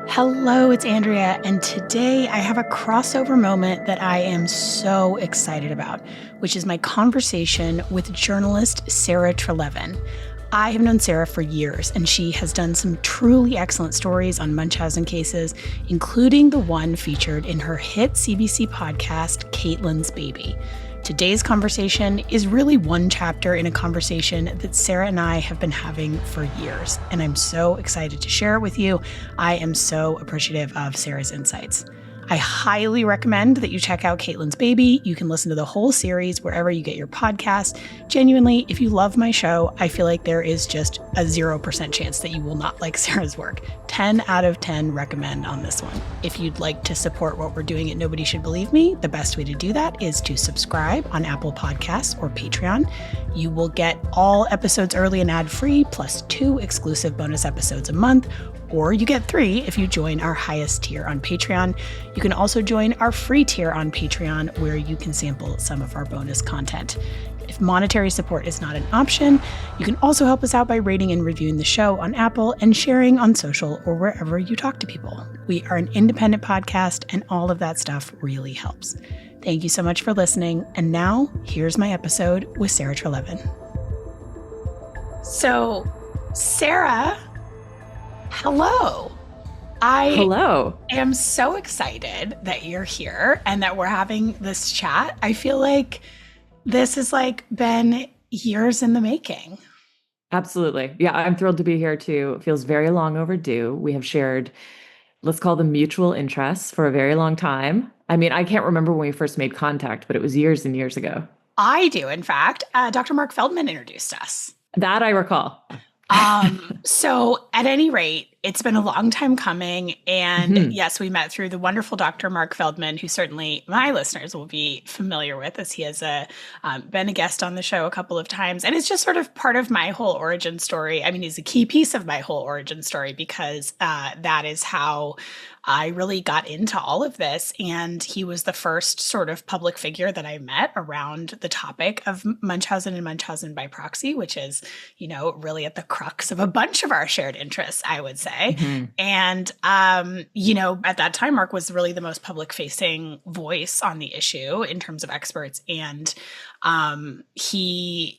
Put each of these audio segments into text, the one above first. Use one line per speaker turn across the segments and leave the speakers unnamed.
Hello, it's Andrea, and today I have a crossover moment that I am so excited about, which is my conversation with journalist Sarah Treleaven. I have known Sarah for years, and she has done some truly excellent stories on Munchausen cases, including the one featured in her hit CBC podcast, Kaitlyn's Baby. Today's conversation is really one chapter in a conversation that Sarah and I have been having for years, and I'm so excited to share it with you. I am so appreciative of Sarah's insights. I highly recommend that you check out Kaitlyn's Baby. You can listen to the whole series wherever you get your podcast. Genuinely, if you love my show, I feel like there is just a 0% chance that you will not like Sarah's work. 10 out of 10 recommend on this one. If you'd like to support what we're doing at Nobody Should Believe Me, the best way to do that is to subscribe on Apple Podcasts or Patreon. You will get all episodes early and ad-free, plus 2 exclusive bonus episodes a month, or you get 3 if you join our highest tier on Patreon. You can also join our free tier on Patreon, where you can sample some of our bonus content. If monetary support is not an option, you can also help us out by rating and reviewing the show on Apple and sharing on social or wherever you talk to people. We are an independent podcast, and all of that stuff really helps. Thank you so much for listening. And now, here's my episode with Sarah Treleaven. So, Sarah, hello.
Hello.
I am so excited that you're here and that we're having this chat. I feel like this has been years in the making.
Absolutely. Yeah, I'm thrilled to be here too. It feels very long overdue. We have shared, let's call them mutual interests for a very long time. I mean, I can't remember when we first made contact, but it was years and years ago.
I do, in fact. Dr. Mark Feldman introduced us.
That I recall.
So at any rate, it's been a long time coming. And yes, we met through the wonderful Dr. Mark Feldman, who certainly my listeners will be familiar with, as he has been a guest on the show a couple of times. And it's just sort of part of my whole origin story. I mean, he's a key piece of my whole origin story because that is how I really got into all of this. And he was the first sort of public figure that I met around the topic of Munchausen and Munchausen by proxy, which is, really at the crux of a bunch of our shared interests, I would say. And, at that time, Mark was really the most public facing voice on the issue in terms of experts. And he,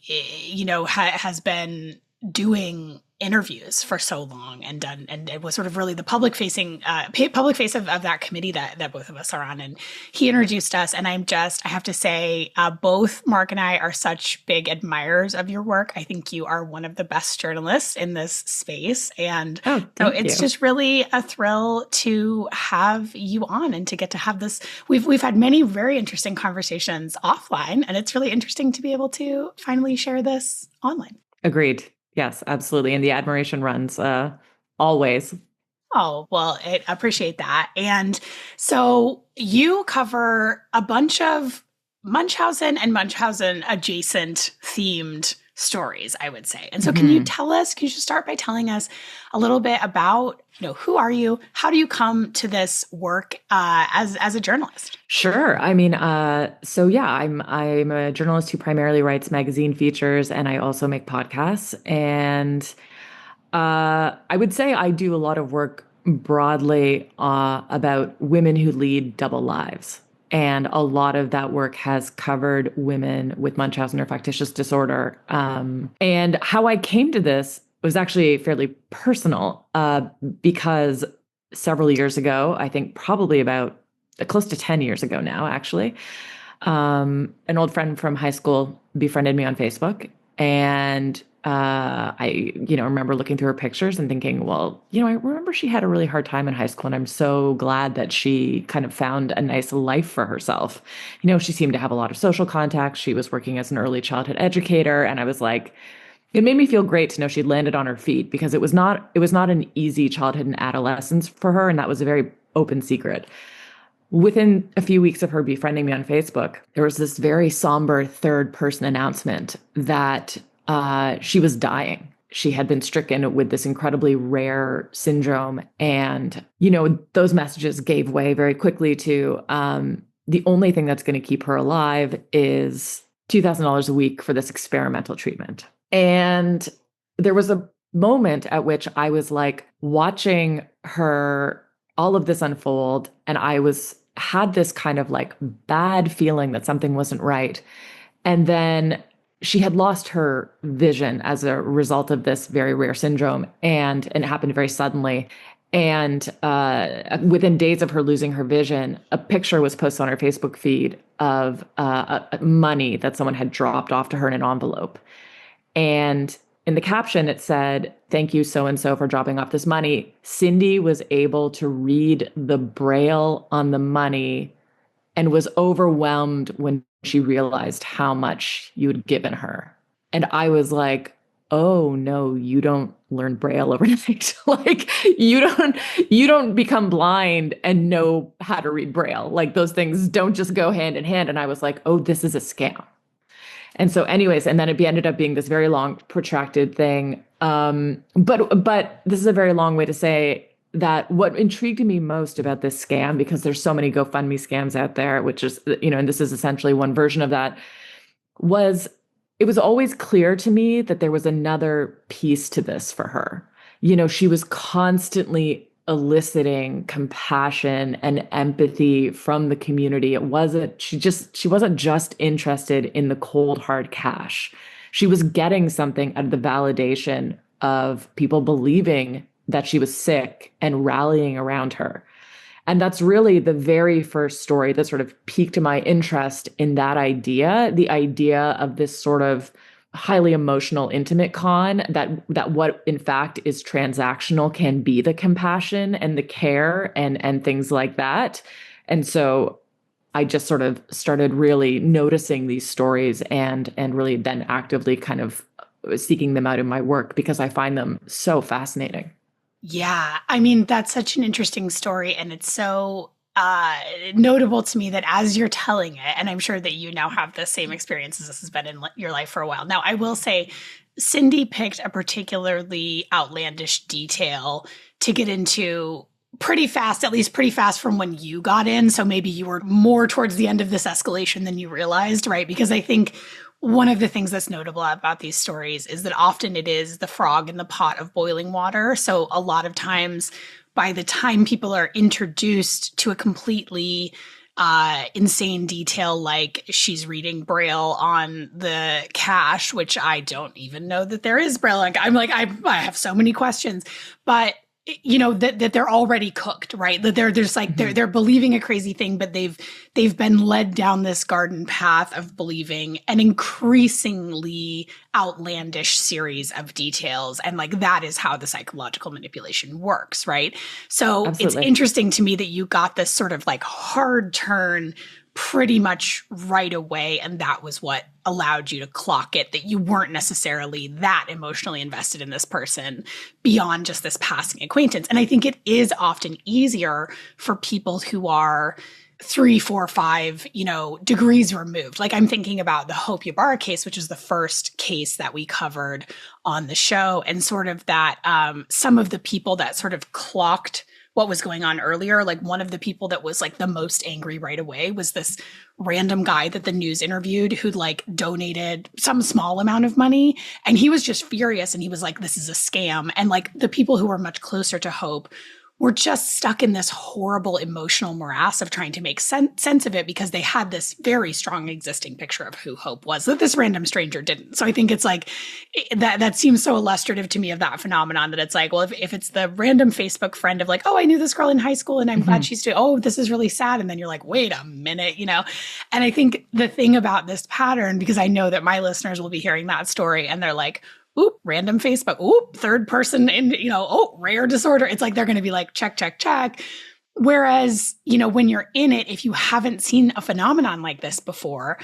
has been doing interviews for so long and it was sort of really the public face of that committee that both of us are on. And he introduced us, and I have to say, both Mark and I are such big admirers of your work. I think you are one of the best journalists in this space. And so it's just really a thrill to have you on and to get to have this. We've had many very interesting conversations offline, and it's really interesting to be able to finally share this online.
Agreed. Yes, absolutely. And the admiration runs always.
Oh, well, I appreciate that. And so you cover a bunch of Munchausen and Munchausen adjacent themed stories, I would say. And so can you just start by telling us a little bit about, who are you? How do you come to this work as a journalist?
Sure. I mean, I'm a journalist who primarily writes magazine features, and I also make podcasts. And I would say I do a lot of work broadly about women who lead double lives. And a lot of that work has covered women with Munchausen or factitious disorder. And how I came to this was actually fairly personal because several years ago, I think probably about close to 10 years ago now, actually, an old friend from high school befriended me on Facebook. And I remember looking through her pictures and thinking, well, I remember she had a really hard time in high school, and I'm so glad that she kind of found a nice life for herself. She seemed to have a lot of social contacts. She was working as an early childhood educator, and I was like, it made me feel great to know she'd landed on her feet, because it was not an easy childhood and adolescence for her, and that was a very open secret. Within a few weeks of her befriending me on Facebook, there was this very somber third-person announcement that she was dying. She had been stricken with this incredibly rare syndrome. And, those messages gave way very quickly to the only thing that's going to keep her alive is $2,000 a week for this experimental treatment. And there was a moment at which I was like watching her all of this unfold, and had this kind of like bad feeling that something wasn't right. And then she had lost her vision as a result of this very rare syndrome, and it happened very suddenly. And within days of her losing her vision, a picture was posted on her Facebook feed of money that someone had dropped off to her in an envelope. And in the caption, it said, "Thank you, so and so, for dropping off this money." Cindy was able to read the braille on the money and was overwhelmed when she realized how much you had given her. And I was like, "Oh no, you don't learn braille overnight. Like you don't become blind and know how to read braille. Like those things don't just go hand in hand." And I was like, "Oh, this is a scam." And so anyways, and then it ended up being this very long, protracted thing. But this is a very long way to say that what intrigued me most about this scam, because there's so many GoFundMe scams out there, which is, and this is essentially one version of that, was it was always clear to me that there was another piece to this for her. She was constantly eliciting compassion and empathy from the community. She wasn't just interested in the cold hard cash. She was getting something out of the validation of people believing that she was sick and rallying around her. And that's really the very first story that sort of piqued my interest in that idea, the idea of this sort of highly emotional, intimate con, that what in fact is transactional can be the compassion and the care and things like that. And so I just sort of started really noticing these stories and really then actively kind of seeking them out in my work because I find them so fascinating.
Yeah, I mean, that's such an interesting story, and it's so notable to me that as you're telling it, and I'm sure that you now have the same experiences, this has been in your life for a while. Now, I will say, Cindy picked a particularly outlandish detail to get into pretty fast, at least pretty fast from when you got in. So maybe you were more towards the end of this escalation than you realized, right? Because I think one of the things that's notable about these stories is that often it is the frog in the pot of boiling water. So a lot of times, by the time people are introduced to a completely insane detail, like she's reading Braille on the cash, which I don't even know that there is Braille. I have so many questions, but that they're already cooked, right? That they're just like, they're believing a crazy thing, but they've been led down this garden path of believing an increasingly outlandish series of details. And like, that is how the psychological manipulation works, right? So Absolutely. It's interesting to me that you got this sort of like hard turn pretty much right away. And that was what allowed you to clock it, that you weren't necessarily that emotionally invested in this person beyond just this passing acquaintance. And I think it is often easier for people who are 3, 4, 5, degrees removed. Like I'm thinking about the Hope Ybarra case, which is the first case that we covered on the show, and sort of that some of the people that sort of clocked what was going on earlier. Like one of the people that was like the most angry right away was this random guy that the news interviewed who'd like donated some small amount of money. And he was just furious. And he was like, this is a scam. And like the people who were much closer to Hope were just stuck in this horrible emotional morass of trying to make sense of it because they had this very strong existing picture of who Hope was that this random stranger didn't. So I think it's like that seems so illustrative to me of that phenomenon that it's like, well, if it's the random Facebook friend of like, oh, I knew this girl in high school and I'm glad she's doing, oh, this is really sad. And then you're like, wait a minute, And I think the thing about this pattern, because I know that my listeners will be hearing that story and they're like, oop, random Facebook, oop, third person in, rare disorder. It's like, they're going to be like, check, check, check. Whereas, when you're in it, if you haven't seen a phenomenon like this before,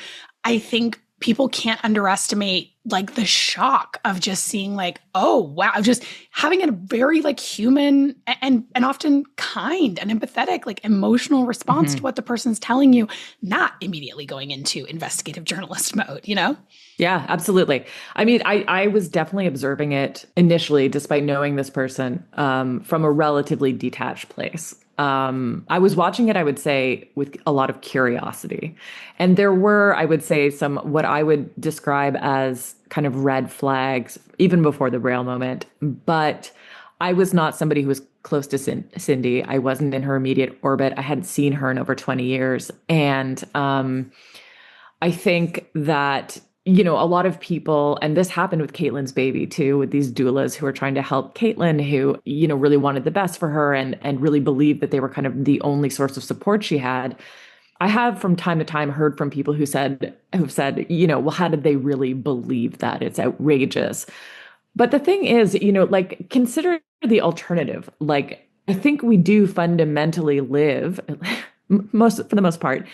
I think people can't underestimate like the shock of just seeing like, oh, wow, just having a very like human and often kind and empathetic, like emotional response to what the person's telling you, not immediately going into investigative journalist mode,
Yeah, absolutely. I mean, I was definitely observing it initially, despite knowing this person, from a relatively detached place. I was watching it, I would say, with a lot of curiosity. And there were, I would say, some what I would describe as kind of red flags, even before the Braille moment. But I was not somebody who was close to Cindy. I wasn't in her immediate orbit. I hadn't seen her in over 20 years. And I think that, a lot of people, and this happened with Kaitlyn's baby too, with these doulas who were trying to help Kaitlyn, who, really wanted the best for her and really believed that they were kind of the only source of support she had. I have from time to time heard from people who've said, well, how did they really believe that? It's outrageous. But the thing is, consider the alternative. Like, I think we do fundamentally live, for the most part,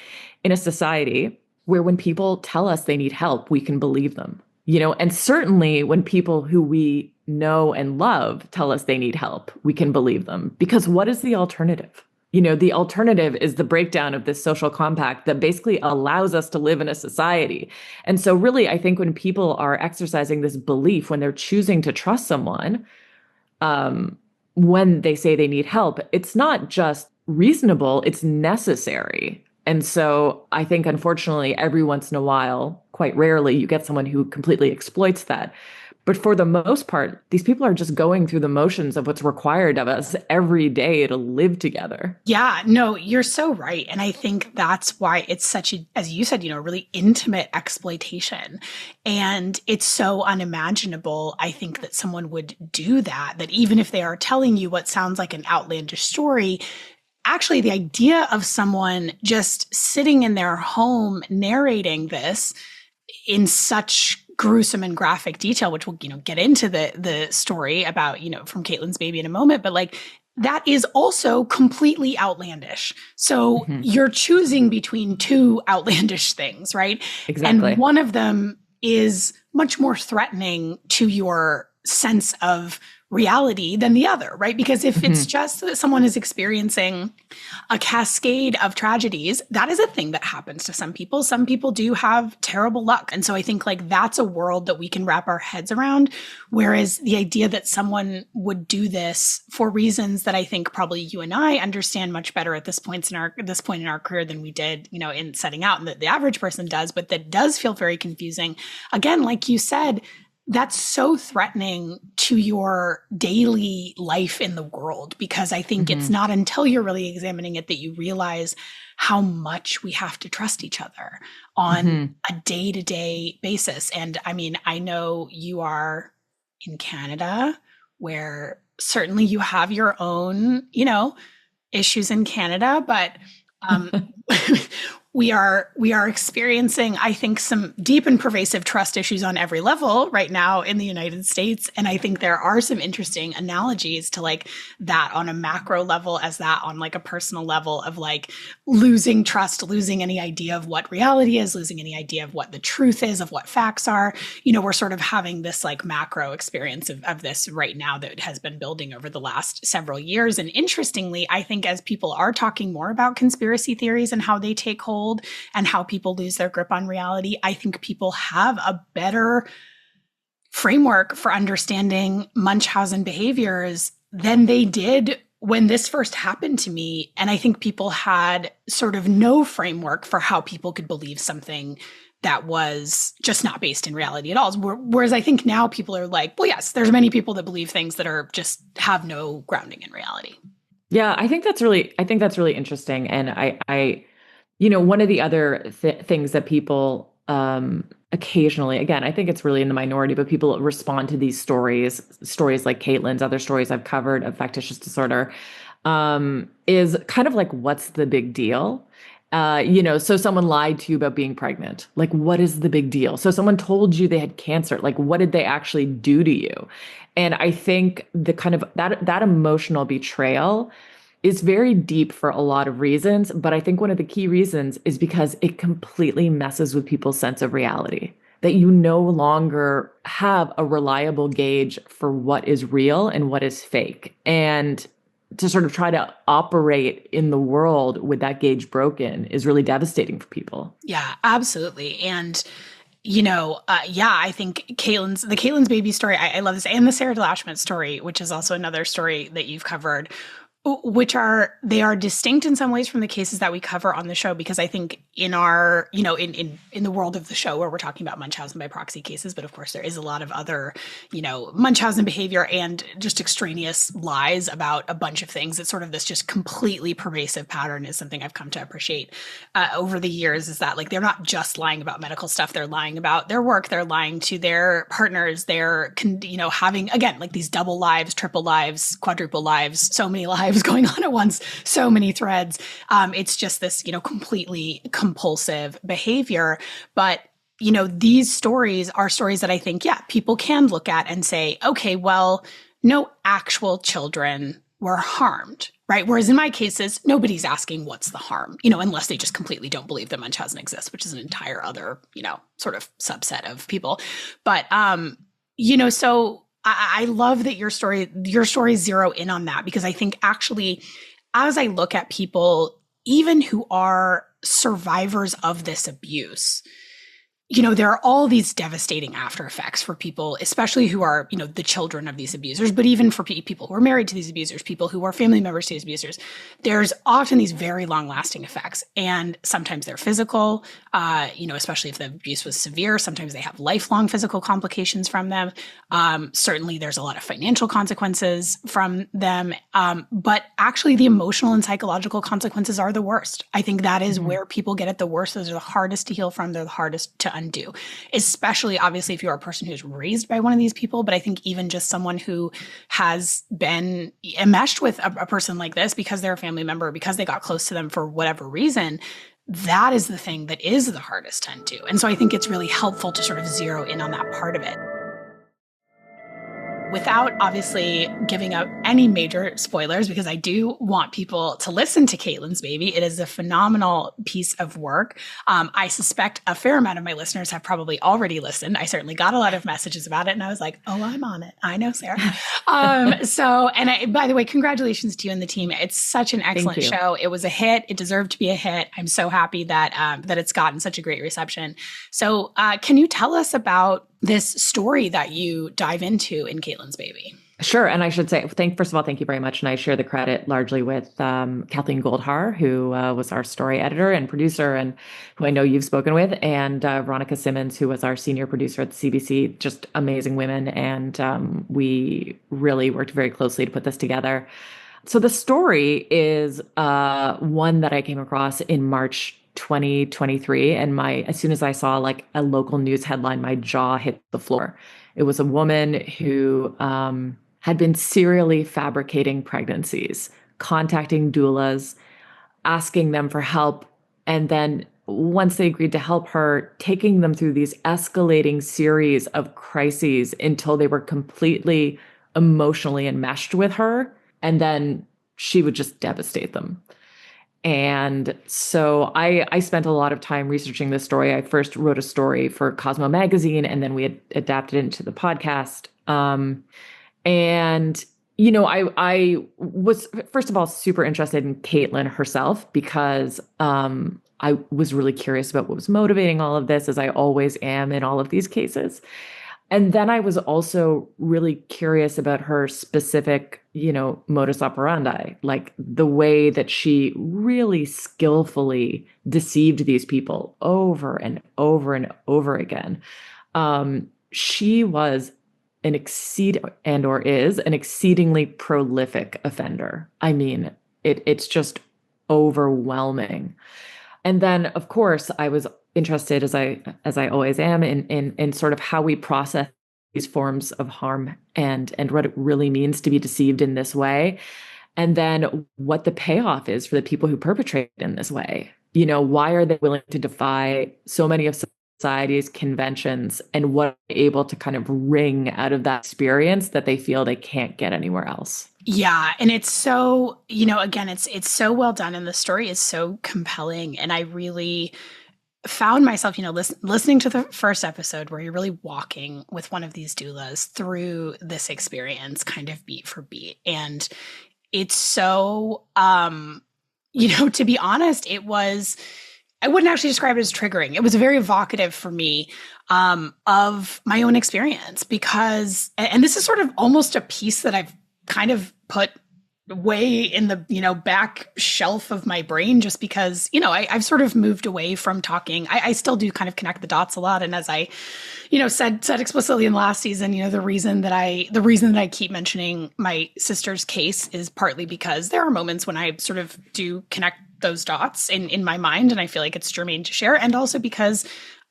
in a society where when people tell us they need help, we can believe them, and certainly when people who we know and love tell us they need help, we can believe them. Because what is the alternative? The alternative is the breakdown of this social compact that basically allows us to live in a society. And so really, I think when people are exercising this belief, when they're choosing to trust someone, when they say they need help, it's not just reasonable, it's necessary. And so I think, unfortunately, every once in a while, quite rarely, you get someone who completely exploits that. But for the most part, these people are just going through the motions of what's required of us every day to live together.
Yeah, no, you're so right. And I think that's why it's such a, as you said, really intimate exploitation. And it's so unimaginable, I think, that someone would do that even if they are telling you what sounds like an outlandish story, actually the idea of someone just sitting in their home narrating this in such gruesome and graphic detail, which we'll, get into the story about, from Kaitlyn's baby in a moment, but that is also completely outlandish. So you're choosing between two outlandish things, right?
Exactly.
And one of them is much more threatening to your sense of reality than the other, right? Because if it's just that someone is experiencing a cascade of tragedies, that is a thing that happens to some people. Some people do have terrible luck. And so I think that's a world that we can wrap our heads around. Whereas the idea that someone would do this for reasons that I think probably you and I understand much better at this point in our career than we did, in setting out, and that the average person does, but that does feel very confusing. Again, like you said, that's so threatening to your daily life in the world, because I think it's not until you're really examining it that you realize how much we have to trust each other on a day-to-day basis. And I mean, I know you are in Canada, where certainly you have your own, issues in Canada, but we are experiencing, I think, some deep and pervasive trust issues on every level right now in the United States. And I think there are some interesting analogies to that on a macro level as that on a personal level of losing trust, losing any idea of what reality is, losing any idea of what the truth is, of what facts are. We're sort of having this macro experience of this right now that has been building over the last several years. And interestingly, I think as people are talking more about conspiracy theories and how they take hold and how people lose their grip on reality, I think people have a better framework for understanding Munchausen behaviors than they did when this first happened to me. And I think people had sort of no framework for how people could believe something that was just not based in reality at all. Whereas I think now people are well, yes, there's many people that believe things that are just have no grounding in reality.
Yeah, I think that's really interesting. And I one of the other things that people occasionally, again, I think it's really in the minority, but people respond to these stories like Kaitlyn's, other stories I've covered of factitious disorder, is kind of what's the big deal? So someone lied to you about being pregnant. What is the big deal? So someone told you they had cancer. What did they actually do to you? And I think the kind of that emotional betrayal is very deep for a lot of reasons. But I think one of the key reasons is because it completely messes with people's sense of reality, that you no longer have a reliable gauge for what is real and what is fake. And to sort of try to operate in the world with that gauge broken is really devastating for people.
Yeah, absolutely. And I think Kaitlyn's baby story, I love this, and the Sarah Delashman story, which is also another story that you've covered, They are distinct in some ways from the cases that we cover on the show, because I think in our, in the world of the show where we're talking about Munchausen by proxy cases, but of course there is a lot of other, Munchausen behavior and just extraneous lies about a bunch of things. It's sort of this just completely pervasive pattern is something I've come to appreciate over the years, is that like, they're not just lying about medical stuff. They're lying about their work. They're lying to their partners. They're, having, again, like these double lives, triple lives, quadruple lives, so many lives going on at once, so many threads. It's just this, completely compulsive behavior. But, these stories are stories that I think, people can look at and say, okay, well, no actual children were harmed, right? Whereas in my cases, nobody's asking what's the harm, unless they just completely don't believe that Munchausen exists, which is an entire other, sort of subset of people. But, so I love that your stories zero in on that, because I think actually, as I look at people, even who are survivors of this abuse, there are all these devastating after effects for people, especially who are, the children of these abusers, but even for people who are married to these abusers, people who are family members to these abusers, there's often these very long lasting effects. And sometimes they're physical, especially if the abuse was severe. Sometimes they have lifelong physical complications from them. Certainly there's a lot of financial consequences from them. But actually the emotional and psychological consequences are the worst. I think that is where people get it the worst. Those are the hardest to heal from. They're the hardest to undo, especially obviously if you're a person who's raised by one of these people. But I think even just someone who has been enmeshed with a person like this because they're a family member, because they got close to them for whatever reason, that is the thing that is the hardest to undo. And so I think it's really helpful to sort of zero in on that part of it. Without obviously giving up any major spoilers, because I do want people to listen to Kaitlyn's Baby. It is a phenomenal piece of work. I suspect a fair amount of my listeners have probably already listened. I certainly got a lot of messages about it, and I was like, oh, I'm on it. I know, Sarah. By the way, congratulations to you and the team. It's such an excellent show. It was a hit. It deserved to be a hit. I'm so happy that it's gotten such a great reception. So can you tell us about this story that you dive into in Kaitlyn's Baby?
Sure. And I should say, first of all, thank you very much. And I share the credit largely with Kathleen Goldhar, who was our story editor and producer, and who I know you've spoken with, and Veronica Simmons, who was our senior producer at the CBC. Just amazing women. And we really worked very closely to put this together. So the story is one that I came across in March 2023. And as soon as I saw like a local news headline, my jaw hit the floor. It was a woman who had been serially fabricating pregnancies, contacting doulas, asking them for help. And then once they agreed to help her, taking them through these escalating series of crises until they were completely emotionally enmeshed with her. And then she would just devastate them. And so I spent a lot of time researching this story. I first wrote a story for Cosmo magazine, and then we had adapted it into the podcast. I was, first of all, super interested in Kaitlyn herself, because I was really curious about what was motivating all of this, as I always am in all of these cases. And then I was also really curious about her specific, modus operandi, like the way that she really skillfully deceived these people over and over and over again. She was is an exceedingly prolific offender. I mean, it's just overwhelming. And then, of course, I was interested, as I always am, in sort of how we process these forms of harm and what it really means to be deceived in this way. And then what the payoff is for the people who perpetrate in this way. Why are they willing to defy so many of society's conventions, and what are they able to kind of wring out of that experience that they feel they can't get anywhere else?
Yeah. And it's so, again, it's so well done, and the story is so compelling. And I really found myself, listening to the first episode where you're really walking with one of these doulas through this experience kind of beat for beat. And it's so, to be honest, I wouldn't actually describe it as triggering. It was very evocative for me of my own experience, because, and this is sort of almost a piece that I've kind of put way in the, back shelf of my brain, just because, I've sort of moved away from talking. I still do kind of connect the dots a lot. And as I, said explicitly in last season, the reason that I keep mentioning my sister's case is partly because there are moments when I sort of do connect those dots in my mind, and I feel like it's germane to share. And also because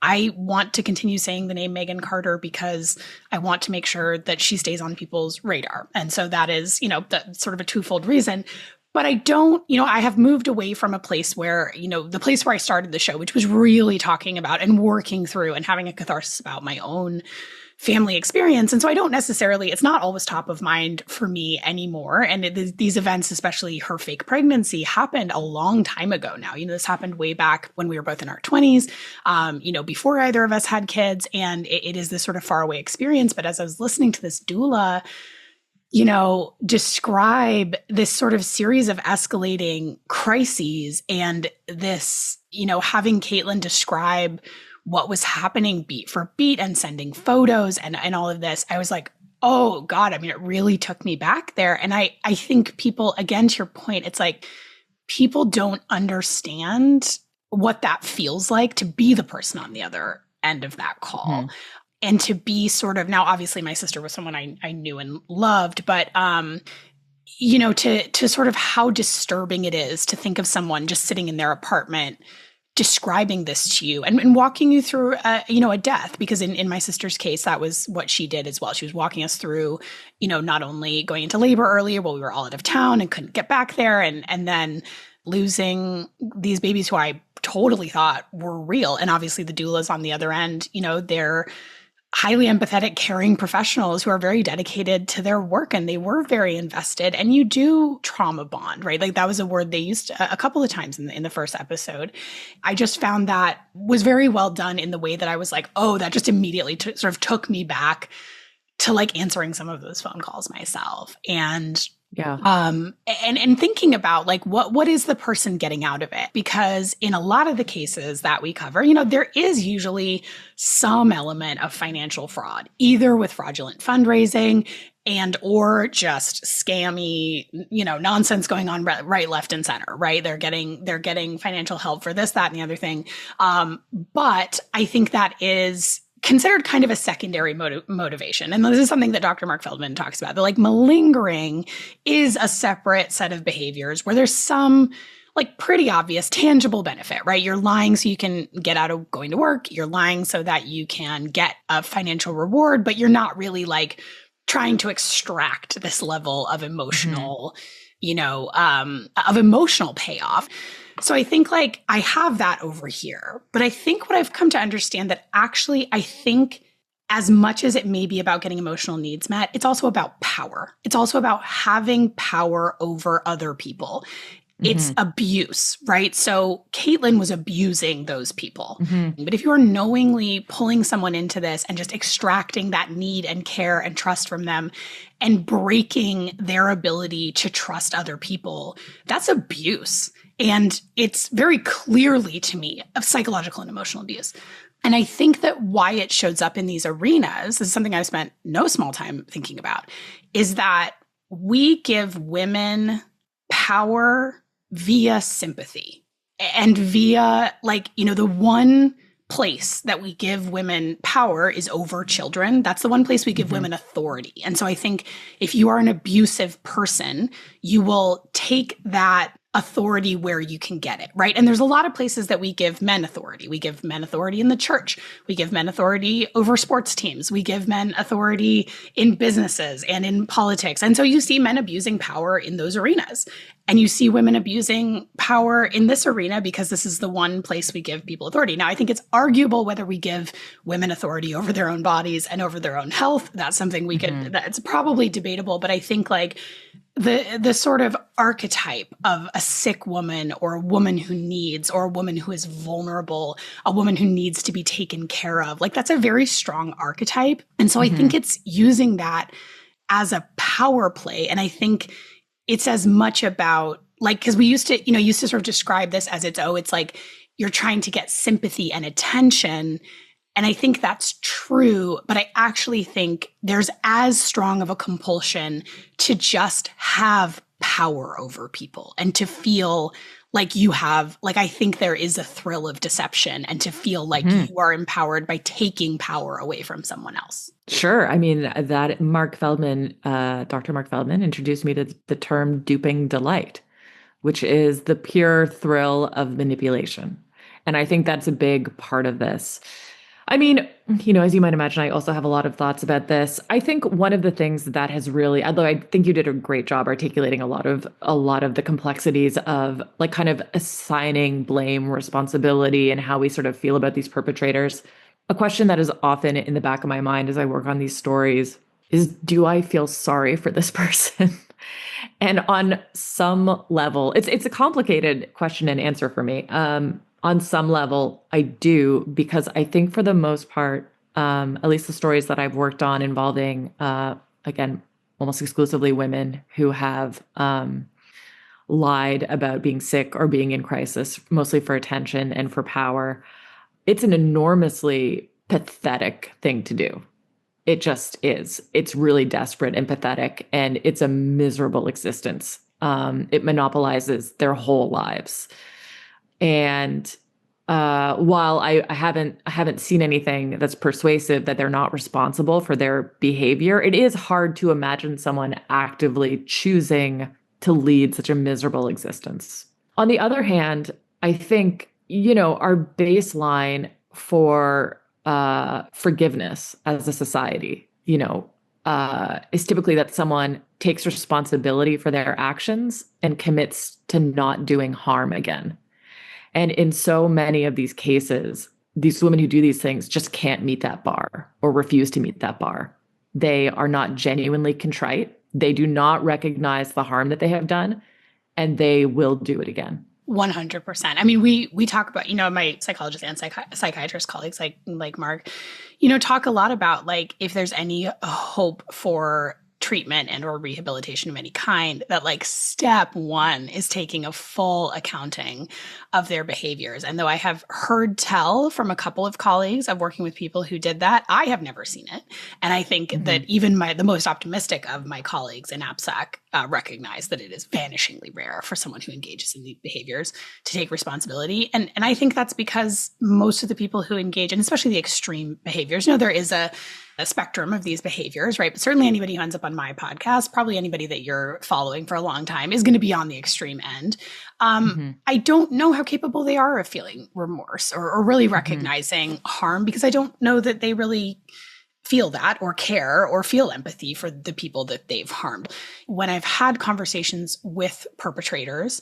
I want to continue saying the name Megan Carter because I want to make sure that she stays on people's radar. And so that is, that's sort of a twofold reason. But I don't, I have moved away from a place where, the place where I started the show, which was really talking about and working through and having a catharsis about my own family experience. And so I don't necessarily, it's not always top of mind for me anymore. And these events, especially her fake pregnancy, happened a long time ago now. This happened way back when we were both in our 20s, before either of us had kids. And it is this sort of faraway experience. But as I was listening to this doula, describe this sort of series of escalating crises and this, having Kaitlyn describe what was happening beat for beat and sending photos and all of this, I was like, oh God, it really took me back there. And I think people, again, to your point, it's like people don't understand what that feels like to be the person on the other end of that call. Mm. And to be sort of, now obviously my sister was someone I knew and loved, but to sort of how disturbing it is to think of someone just sitting in their apartment describing this to you and walking you through a death, because in my sister's case, that was what she did as well. She was walking us through, not only going into labor earlier while we were all out of town and couldn't get back there, and then losing these babies who I totally thought were real. And obviously the doulas on the other end, they're highly empathetic, caring professionals who are very dedicated to their work, and they were very invested. And you do trauma bond, right? Like that was a word they used a couple of times in the first episode. I just found that was very well done in the way that I was like, oh, that just immediately sort of took me back to like answering some of those phone calls myself. And yeah. And thinking about like, what is the person getting out of it? Because in a lot of the cases that we cover, there is usually some element of financial fraud, either with fraudulent fundraising and or just scammy, nonsense going on right, left, and center, right? They're getting financial help for this, that, and the other thing. But I think that is considered kind of a secondary motivation. And this is something that Dr. Mark Feldman talks about. That like malingering is a separate set of behaviors where there's some like pretty obvious tangible benefit, right? You're lying so you can get out of going to work. You're lying so that you can get a financial reward, but you're not really like trying to extract this level of emotional, of emotional payoff. So I think like I have that over here, but I think what I've come to understand that actually I think as much as it may be about getting emotional needs met, it's also about power. It's also about having power over other people. It's abuse, right? So Kaitlyn was abusing those people. But if you are knowingly pulling someone into this and just extracting that need and care and trust from them and breaking their ability to trust other people, that's abuse. And it's very clearly, to me, of psychological and emotional abuse. And I think that why it shows up in these arenas, this is something I've spent no small time thinking about, is that we give women power via sympathy and via the one place that we give women power is over children. That's the one place we give women authority. And so I think if you are an abusive person, you will take that authority where you can get it, right? And there's a lot of places that we give men authority. We give men authority in the church. We give men authority over sports teams. We give men authority in businesses and in politics. And so you see men abusing power in those arenas. And you see women abusing power in this arena because this is the one place we give people authority. Now, I think it's arguable whether we give women authority over their own bodies and over their own health. That's something we could, that's probably debatable. But I think like the sort of archetype of a sick woman or a woman who needs, or a woman who is vulnerable, a woman who needs to be taken care of, like that's a very strong archetype. And so I think it's using that as a power play. And I think it's as much about like, because we used to sort of describe this as it's like you're trying to get sympathy and attention. And I think that's true, but I actually think there's as strong of a compulsion to just have power over people and to feel like you have, like, I think there is a thrill of deception and to feel like you are empowered by taking power away from someone else.
Sure. I mean, that Mark Feldman, Dr. Mark Feldman introduced me to the term duping delight, which is the pure thrill of manipulation. And I think that's a big part of this. I mean, as you might imagine, I also have a lot of thoughts about this. I think one of the things that has really, although I think you did a great job articulating a lot of the complexities of like kind of assigning blame, responsibility, and how we sort of feel about these perpetrators. A question that is often in the back of my mind as I work on these stories is, do I feel sorry for this person? And on some level, it's a complicated question and answer for me. On some level, I do, because I think for the most part, at least the stories that I've worked on involving, again, almost exclusively women who have lied about being sick or being in crisis, mostly for attention and for power, it's an enormously pathetic thing to do. It just is. It's really desperate and pathetic, and it's a miserable existence. It monopolizes their whole lives. And while I haven't seen anything that's persuasive that they're not responsible for their behavior, it is hard to imagine someone actively choosing to lead such a miserable existence. On the other hand, I think, our baseline for forgiveness as a society, is typically that someone takes responsibility for their actions and commits to not doing harm again. And in so many of these cases, these women who do these things just can't meet that bar or refuse to meet that bar. They are not genuinely contrite. They do not recognize the harm that they have done, and they will do it again.
100%. I mean, we talk about, my psychologist and psychiatrist colleagues like Mark, talk a lot about like if there's any hope for treatment and or rehabilitation of any kind, that like step one is taking a full accounting of their behaviors. And though I have heard tell from a couple of colleagues of working with people who did that, I have never seen it. And I think that even the most optimistic of my colleagues in APSAC recognize that it is vanishingly rare for someone who engages in these behaviors to take responsibility. And I think that's because most of the people who engage, and especially the extreme behaviors, there is a spectrum of these behaviors, right? But certainly anybody who ends up on my podcast, probably anybody that you're following for a long time, is going to be on the extreme end. I don't know how capable they are of feeling remorse or really recognizing harm, because I don't know that they really feel that or care or feel empathy for the people that they've harmed. When I've had conversations with perpetrators,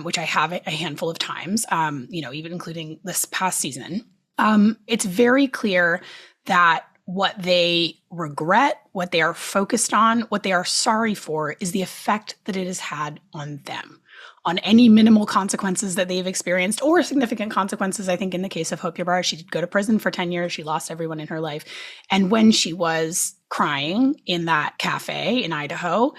which I have a handful of times, even including this past season, it's very clear that what they regret, what they are focused on, what they are sorry for is the effect that it has had on them, on any minimal consequences that they've experienced or significant consequences. I think in the case of Hope Ybarra, she did go to prison for 10 years. She lost everyone in her life. And when she was crying in that cafe in Idaho,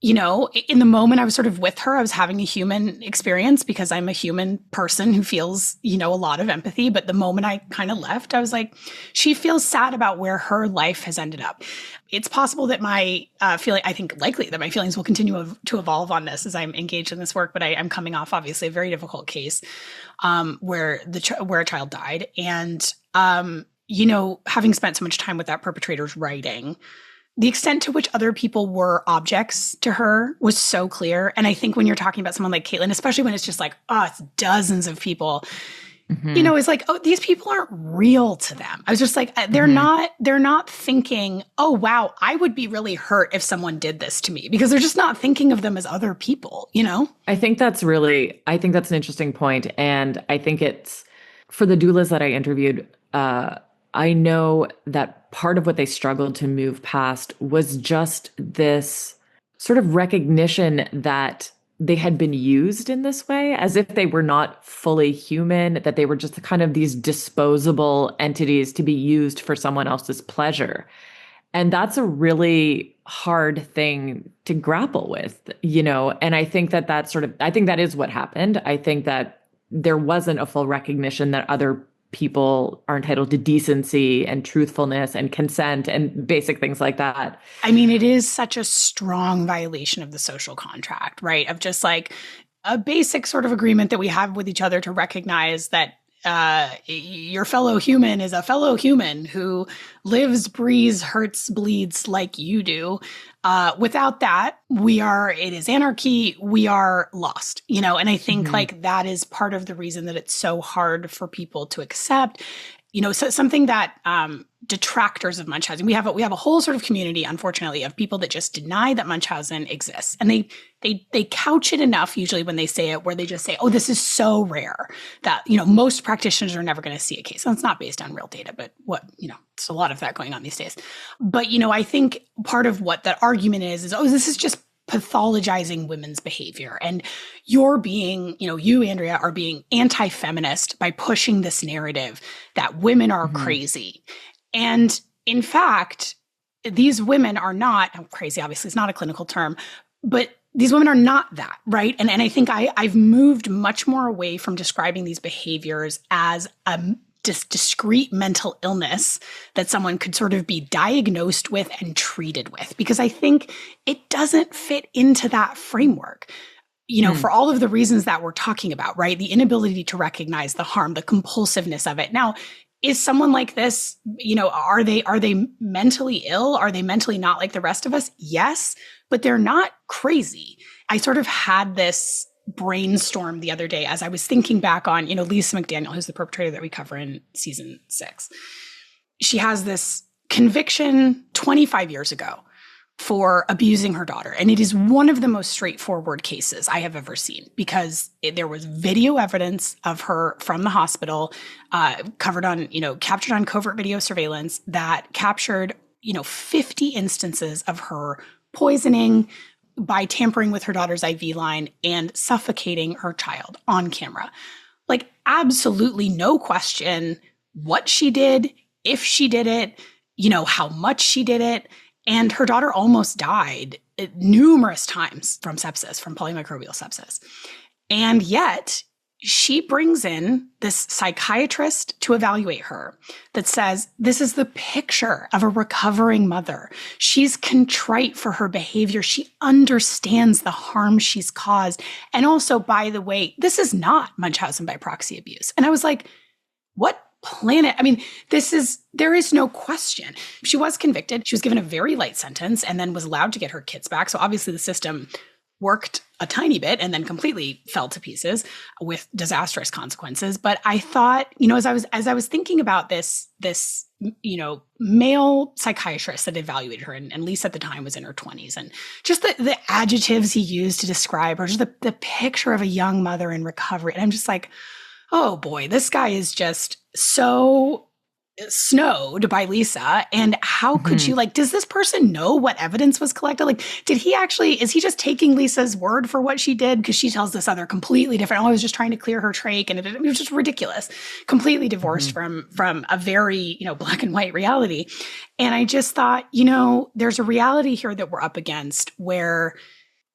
in the moment I was sort of with her, I was having a human experience because I'm a human person who feels, a lot of empathy. But the moment I kind of left, I was like, she feels sad about where her life has ended up. It's possible that my I think likely that my feelings will continue to evolve on this as I'm engaged in this work. But I'm coming off, obviously, a very difficult case where a child died. And, having spent so much time with that perpetrator's writing, the extent to which other people were objects to her was so clear. And I think when you're talking about someone like Kaitlyn, especially when it's just like, it's dozens of people, it's like, these people aren't real to them. I was just like, they're not thinking, oh, wow, I would be really hurt if someone did this to me, because they're just not thinking of them as other people,
I think that's an interesting point. And I think it's, for the doulas that I interviewed, I know that part of what they struggled to move past was just this sort of recognition that they had been used in this way, as if they were not fully human, that they were just kind of these disposable entities to be used for someone else's pleasure. And that's a really hard thing to grapple with, and I think that is what happened. I think that there wasn't a full recognition that other people are entitled to decency and truthfulness and consent and basic things like that.
I mean, it is such a strong violation of the social contract, right? Of just like a basic sort of agreement that we have with each other to recognize that your fellow human is a fellow human who lives, breathes, hurts, bleeds like you do. Without that, it is anarchy. We are lost, and I think like that is part of the reason that it's so hard for people to accept. So something that detractors of Munchausen, we have a whole sort of community, unfortunately, of people that just deny that Munchausen exists, and they couch it enough usually when they say it, where they just say, "Oh, this is so rare that most practitioners are never going to see a case." And it's not based on real data, but it's a lot of that going on these days. But I think part of what that argument is, "Oh, this is just pathologizing women's behavior. And you're being, you, Andrea, are being anti-feminist by pushing this narrative that women are crazy." And in fact, these women are not, crazy obviously is not a clinical term, but these women are not that, right? And I think I've moved much more away from describing these behaviors as a discrete mental illness that someone could sort of be diagnosed with and treated with, because I think it doesn't fit into that framework. For all of the reasons that we're talking about, right? The inability to recognize the harm, the compulsiveness of it. Now, is someone like this, are they mentally ill? Are they mentally not like the rest of us? Yes, but they're not crazy. I sort of had this brainstorm the other day as I was thinking back on, Lisa McDaniel, who's the perpetrator that we cover in season 6. She has this conviction 25 years ago for abusing her daughter. And it is one of the most straightforward cases I have ever seen, because there was video evidence of her from the hospital, captured on covert video surveillance that captured, 50 instances of her poisoning by tampering with her daughter's IV line and suffocating her child on camera. Like, absolutely no question what she did, if she did it, how much she did it. And her daughter almost died numerous times from sepsis, from polymicrobial sepsis. And yet she brings in this psychiatrist to evaluate her that says, this is the picture of a recovering mother. She's contrite for her behavior. She understands the harm she's caused. And also, by the way, this is not Munchausen by proxy abuse. And I was like, what planet? I mean, there is no question. She was convicted. She was given a very light sentence and then was allowed to get her kids back. So obviously the system worked a tiny bit and then completely fell to pieces with disastrous consequences. But I thought, as I was thinking about this, male psychiatrist that evaluated her, and Lisa at the time was in her 20s, and just the adjectives he used to describe her, just the picture of a young mother in recovery. And I'm just like, oh boy, this guy is just so snowed by Lisa. And how could you, does this person know what evidence was collected? Like, is he just taking Lisa's word for what she did? Because she tells this other completely different, I was just trying to clear her trach. And it was just ridiculous, completely divorced from a very, black and white reality. And I just thought, there's a reality here that we're up against where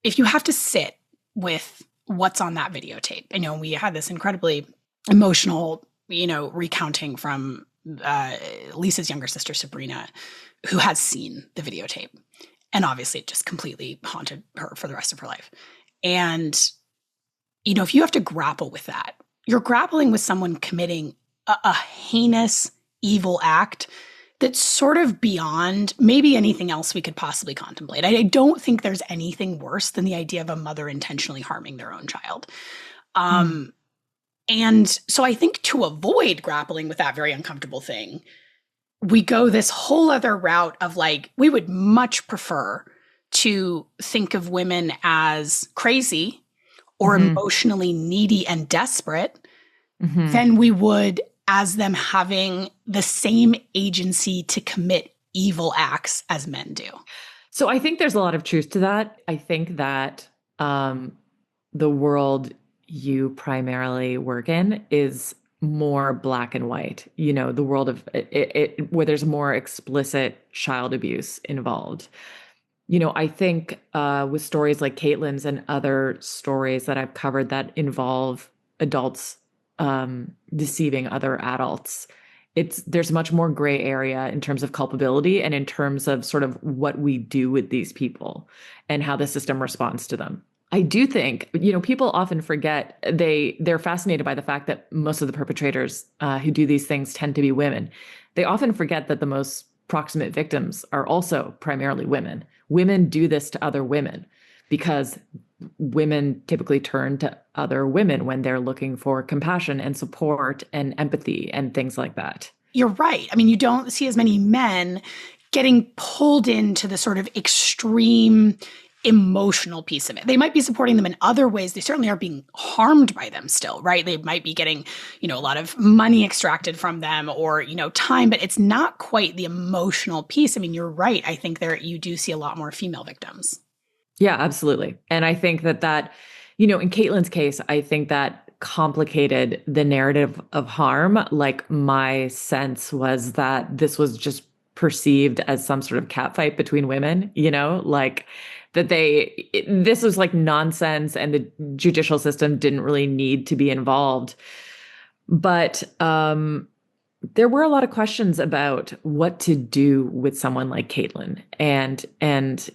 if you have to sit with what's on that videotape, we had this incredibly emotional, recounting from Lisa's younger sister, Sabrina, who has seen the videotape. And obviously it just completely haunted her for the rest of her life. And, if you have to grapple with that, you're grappling with someone committing a heinous, evil act that's sort of beyond maybe anything else we could possibly contemplate. I don't think there's anything worse than the idea of a mother intentionally harming their own child. And so I think to avoid grappling with that very uncomfortable thing, we go this whole other route of we would much prefer to think of women as crazy or emotionally needy and desperate than we would as them having the same agency to commit evil acts as men do.
So I think there's a lot of truth to that. I think that the world you primarily work in is more black and white, the world of it where there's more explicit child abuse involved. I think with stories like Kaitlyn's and other stories that I've covered that involve adults deceiving other adults. There's much more gray area in terms of culpability and in terms of sort of what we do with these people and how the system responds to them. I do think, people often forget they're fascinated by the fact that most of the perpetrators who do these things tend to be women. They often forget that the most proximate victims are also primarily women. Women do this to other women because women typically turn to other women when they're looking for compassion and support and empathy and things like that.
You're right. I mean, you don't see as many men getting pulled into the sort of extreme emotional piece of it. They might be supporting them in other ways. They certainly are being harmed by them still, right? They might be getting, a lot of money extracted from them or, time, but it's not quite the emotional piece. I mean, you're right. I think you do see a lot more female victims.
Yeah, absolutely. And I think that, in Kaitlyn's case, I think that complicated the narrative of harm. Like, my sense was that this was just perceived as some sort of catfight between women, like that this was like nonsense and the judicial system didn't really need to be involved. But there were a lot of questions about what to do with someone like Kaitlyn. And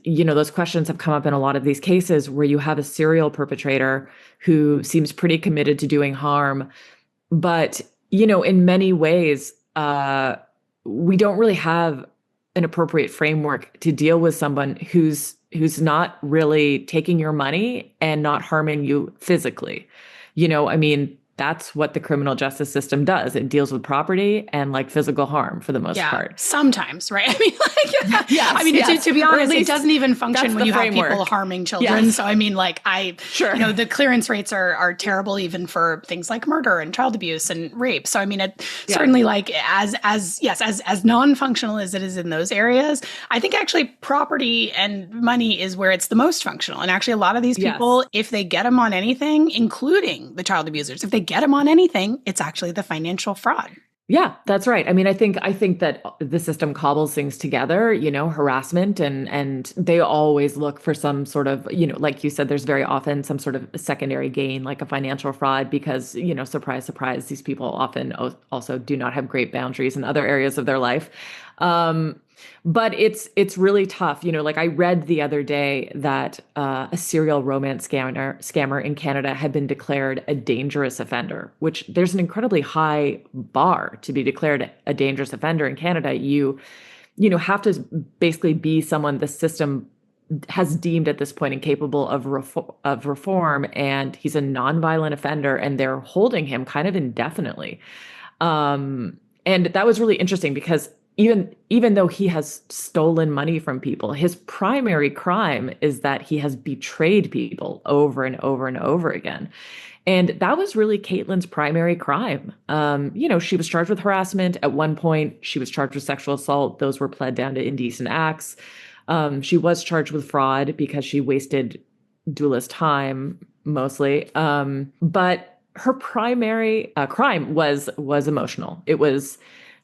those questions have come up in a lot of these cases where you have a serial perpetrator who seems pretty committed to doing harm. But, in many ways, we don't really have an appropriate framework to deal with someone who's not really taking your money and not harming you physically. I mean, that's what the criminal justice system does. It deals with property and like physical harm for the most part.
Sometimes, right? I mean, yes. To be honest, it doesn't even function when you have people harming children. Yes. So I mean, the clearance rates are terrible even for things like murder and child abuse and rape. So I mean, certainly as non-functional as it is in those areas, I think actually property and money is where it's the most functional. And actually a lot of these people, if they get them on anything, including the child abusers, if they get them on anything, it's actually the financial fraud.
Yeah, that's right. I mean, I think that the system cobbles things together, harassment, and they always look for some sort of, like you said, there's very often some sort of secondary gain, like a financial fraud, because, surprise, surprise, these people often also do not have great boundaries in other areas of their life. But it's really tough. Like I read the other day that a serial romance scammer in Canada had been declared a dangerous offender, which there's an incredibly high bar to be declared a dangerous offender in Canada. You have to basically be someone the system has deemed at this point incapable of reform, and he's a nonviolent offender, and they're holding him kind of indefinitely. And that was really interesting because even though he has stolen money from people, his primary crime is that he has betrayed people over and over and over again. And that was really Kaitlyn's primary crime. She was charged with harassment. At one point, she was charged with sexual assault. Those were pled down to indecent acts. She was charged with fraud because she wasted doulas time mostly. But her primary crime was emotional. It was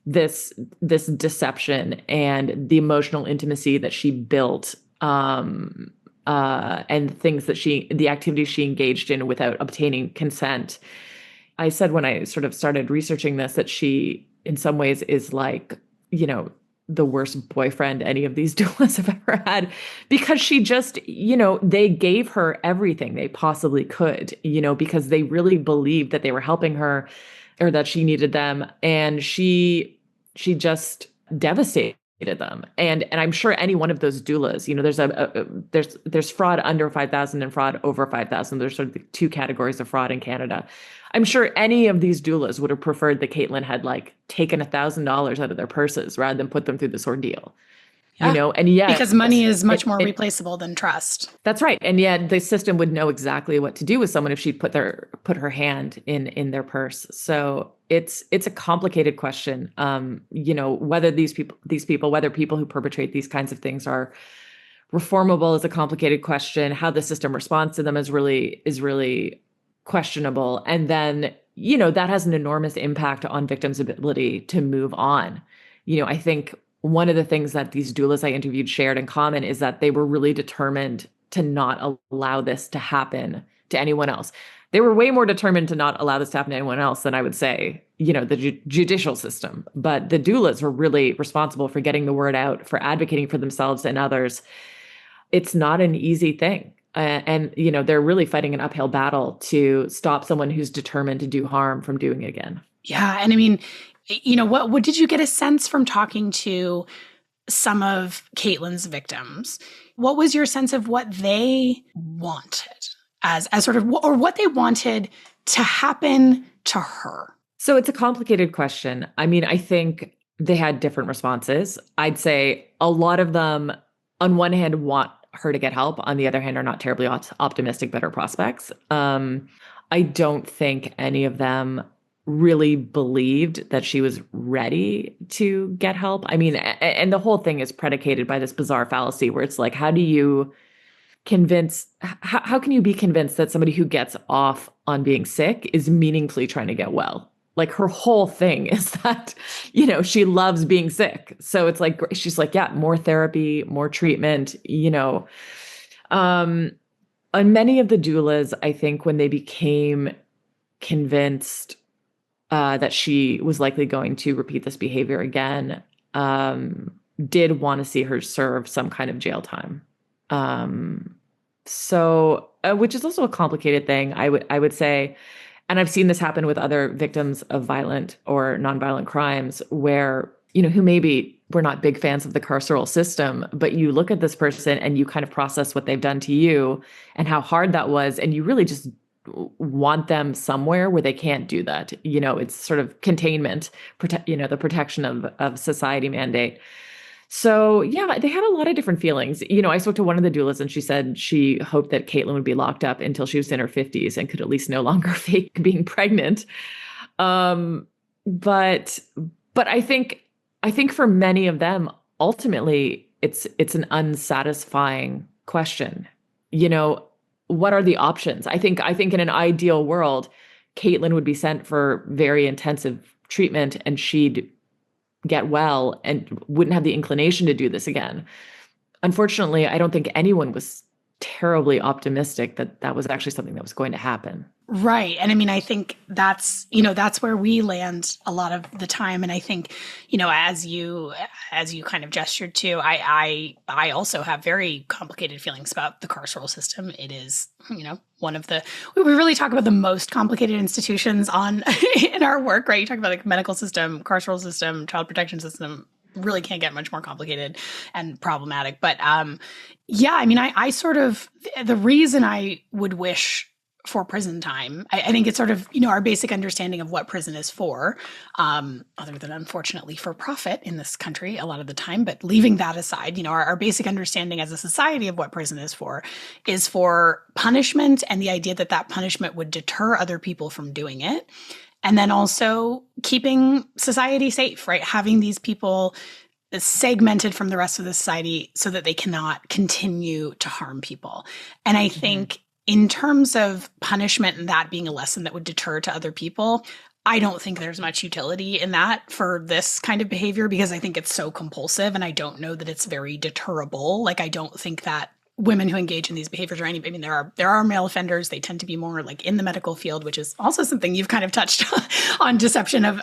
this deception and the emotional intimacy that she built, and things that the activities she engaged in without obtaining consent. I said when I sort of started researching this that she, in some ways, is like, the worst boyfriend any of these doulas have ever had, because she just, they gave her everything they possibly could, because they really believed that they were helping her or that she needed them. And she just devastated them. And I'm sure any one of those doulas, there's fraud under 5,000 and fraud over 5,000. There's sort of the two categories of fraud in Canada. I'm sure any of these doulas would have preferred that Kaitlyn had taken $1,000 out of their purses rather than put them through this ordeal.
Yeah.
And yet
because money is much more replaceable than trust.
That's right. And yet the system would know exactly what to do with someone if she put her hand in their purse. So it's a complicated question. Whether these people, whether people who perpetrate these kinds of things are reformable is a complicated question. How the system responds to them is really questionable. And then, that has an enormous impact on victims' ability to move on. I think one of the things that these doulas I interviewed shared in common is that they were really determined to not allow this to happen to anyone else. They were way more determined to not allow this to happen to anyone else than I would say, the judicial system. But the doulas were really responsible for getting the word out, for advocating for themselves and others. It's not an easy thing. And they're really fighting an uphill battle to stop someone who's determined to do harm from doing it again.
Yeah. And I mean, what did you get a sense from talking to some of Kaitlyn's victims? What was your sense of what they wanted as sort of, or what they wanted to happen to her?
So it's a complicated question. I mean, I think they had different responses. I'd say a lot of them, on one hand, want her to get help. On the other hand, are not terribly optimistic, better prospects. I don't think any of them really believed that she was ready to get help. I mean, and the whole thing is predicated by this bizarre fallacy where it's like, how can you be convinced that somebody who gets off on being sick is meaningfully trying to get well? Like, her whole thing is that, she loves being sick. So it's like, she's like, yeah, more therapy, more treatment, and many of the doulas, I think, when they became convinced that she was likely going to repeat this behavior again, did want to see her serve some kind of jail time. So, which is also a complicated thing, I would say. And I've seen this happen with other victims of violent or nonviolent crimes where, who maybe were not big fans of the carceral system, but you look at this person and you kind of process what they've done to you and how hard that was. And you really just want them somewhere where they can't do that. It's sort of containment, the protection of society mandate. So yeah, they had a lot of different feelings. I spoke to one of the doulas and she said she hoped that Kaitlyn would be locked up until she was in her 50s and could at least no longer fake being pregnant. But I think for many of them, ultimately, it's an unsatisfying question. What are the options? I think in an ideal world, Kaitlyn would be sent for very intensive treatment and she'd get well and wouldn't have the inclination to do this again. Unfortunately, I don't think anyone was terribly optimistic that that was actually something that was going to happen.
Right. And I mean, I think that's where we land a lot of the time. And I think, as you kind of gestured to, I also have very complicated feelings about the carceral system. It is, one of we really talk about the most complicated institutions in our work, right? You talk about like medical system, carceral system, child protection system, really can't get much more complicated and problematic. But yeah, I mean, I sort of, the reason I would wish for prison time, I think it's sort of, our basic understanding of what prison is for, other than unfortunately for profit in this country a lot of the time, but leaving that aside, our basic understanding as a society of what prison is for punishment and the idea that that punishment would deter other people from doing it. And then also keeping society safe, right? Having these people segmented from the rest of the society so that they cannot continue to harm people. And I think in terms of punishment and that being a lesson that would deter to other people, I don't think there's much utility in that for this kind of behavior because I think it's so compulsive and I don't know that it's very deterrable. Like, I don't think that women who engage in these behaviors are there are male offenders. They tend to be more like in the medical field, which is also something you've kind of touched on, deception of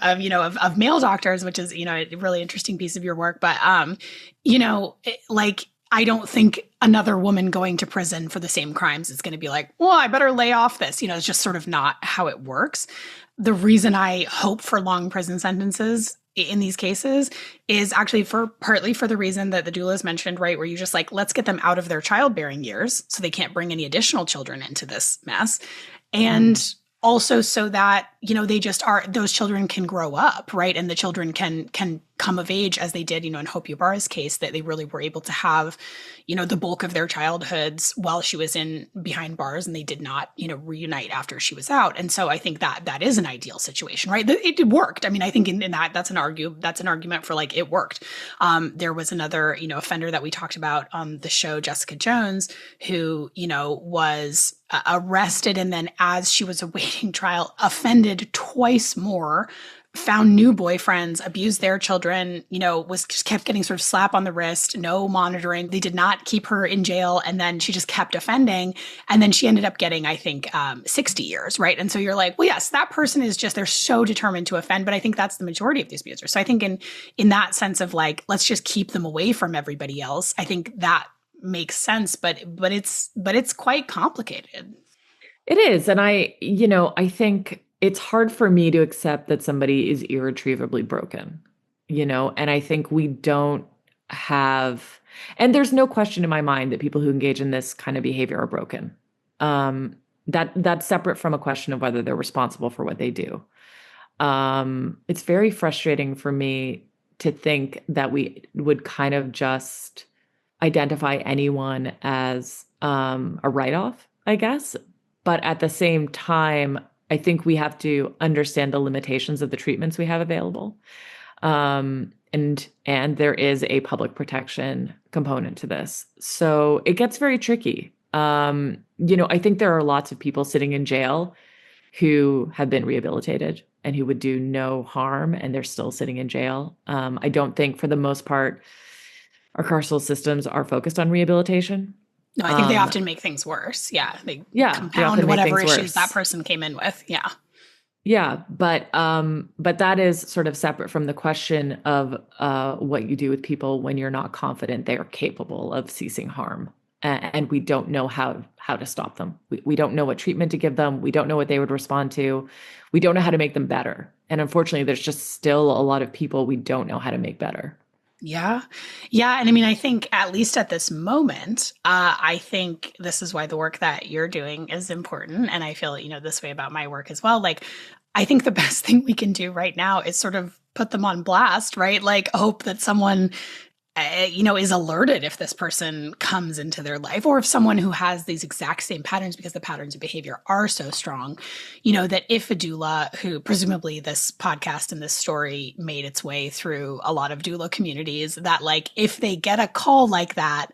male doctors, which is, a really interesting piece of your work. But, I don't think another woman going to prison for the same crimes is going to be like, well, I better lay off this. It's just sort of not how it works. The reason I hope for long prison sentences in these cases is actually partly for the reason that the doulas mentioned, right? Where you just like, let's get them out of their childbearing years so they can't bring any additional children into this mess. And also so that, those children can grow up, right? And the children can come of age as they did, in Hope Ybarra's case, that they really were able to have, the bulk of their childhoods while she was behind bars and they did not, reunite after she was out. And so I think that is an ideal situation, right? It worked. I mean, I think in that's an argument for like, it worked. There was another, offender that we talked about on the show, Jessica Jones, who, was arrested and then as she was awaiting trial, offended twice more found new boyfriends, abused their children, was just kept getting sort of slap on the wrist, no monitoring. They did not keep her in jail. And then she just kept offending. And then she ended up getting, I think, 60 years, right? And so you're like, well, yes, that person is just, they're so determined to offend. But I think that's the majority of these abusers. So I think in that sense of like, let's just keep them away from everybody else, I think that makes sense, but it's quite complicated.
It is. And I think it's hard for me to accept that somebody is irretrievably broken, and I think we don't have, and there's no question in my mind that people who engage in this kind of behavior are broken. That's separate from a question of whether they're responsible for what they do. It's very frustrating for me to think that we would kind of just identify anyone as a write-off, I guess. But at the same time, I think we have to understand the limitations of the treatments we have available. And there is a public protection component to this. So it gets very tricky. I think there are lots of people sitting in jail who have been rehabilitated and who would do no harm, and they're still sitting in jail. I don't think, for the most part, our carceral systems are focused on rehabilitation.
No, I think they often make things worse. Yeah. They
they
compound whatever issues
worse.
that person came in with. Yeah.
Yeah. But that is sort of separate from the question of what you do with people when you're not confident they are capable of ceasing harm. And we don't know how to stop them. We don't know what treatment to give them. We don't know what they would respond to. We don't know how to make them better. And unfortunately, there's just still a lot of people we don't know how to make better.
Yeah. Yeah. And I mean, I think at least at this moment, I think this is why the work that you're doing is important. And I feel, this way about my work as well. Like, I think the best thing we can do right now is sort of put them on blast, right? Like hope that someone is alerted if this person comes into their life, or if someone who has these exact same patterns, because the patterns of behavior are so strong, that if a doula, who presumably this podcast and this story made its way through a lot of doula communities, that like, if they get a call like that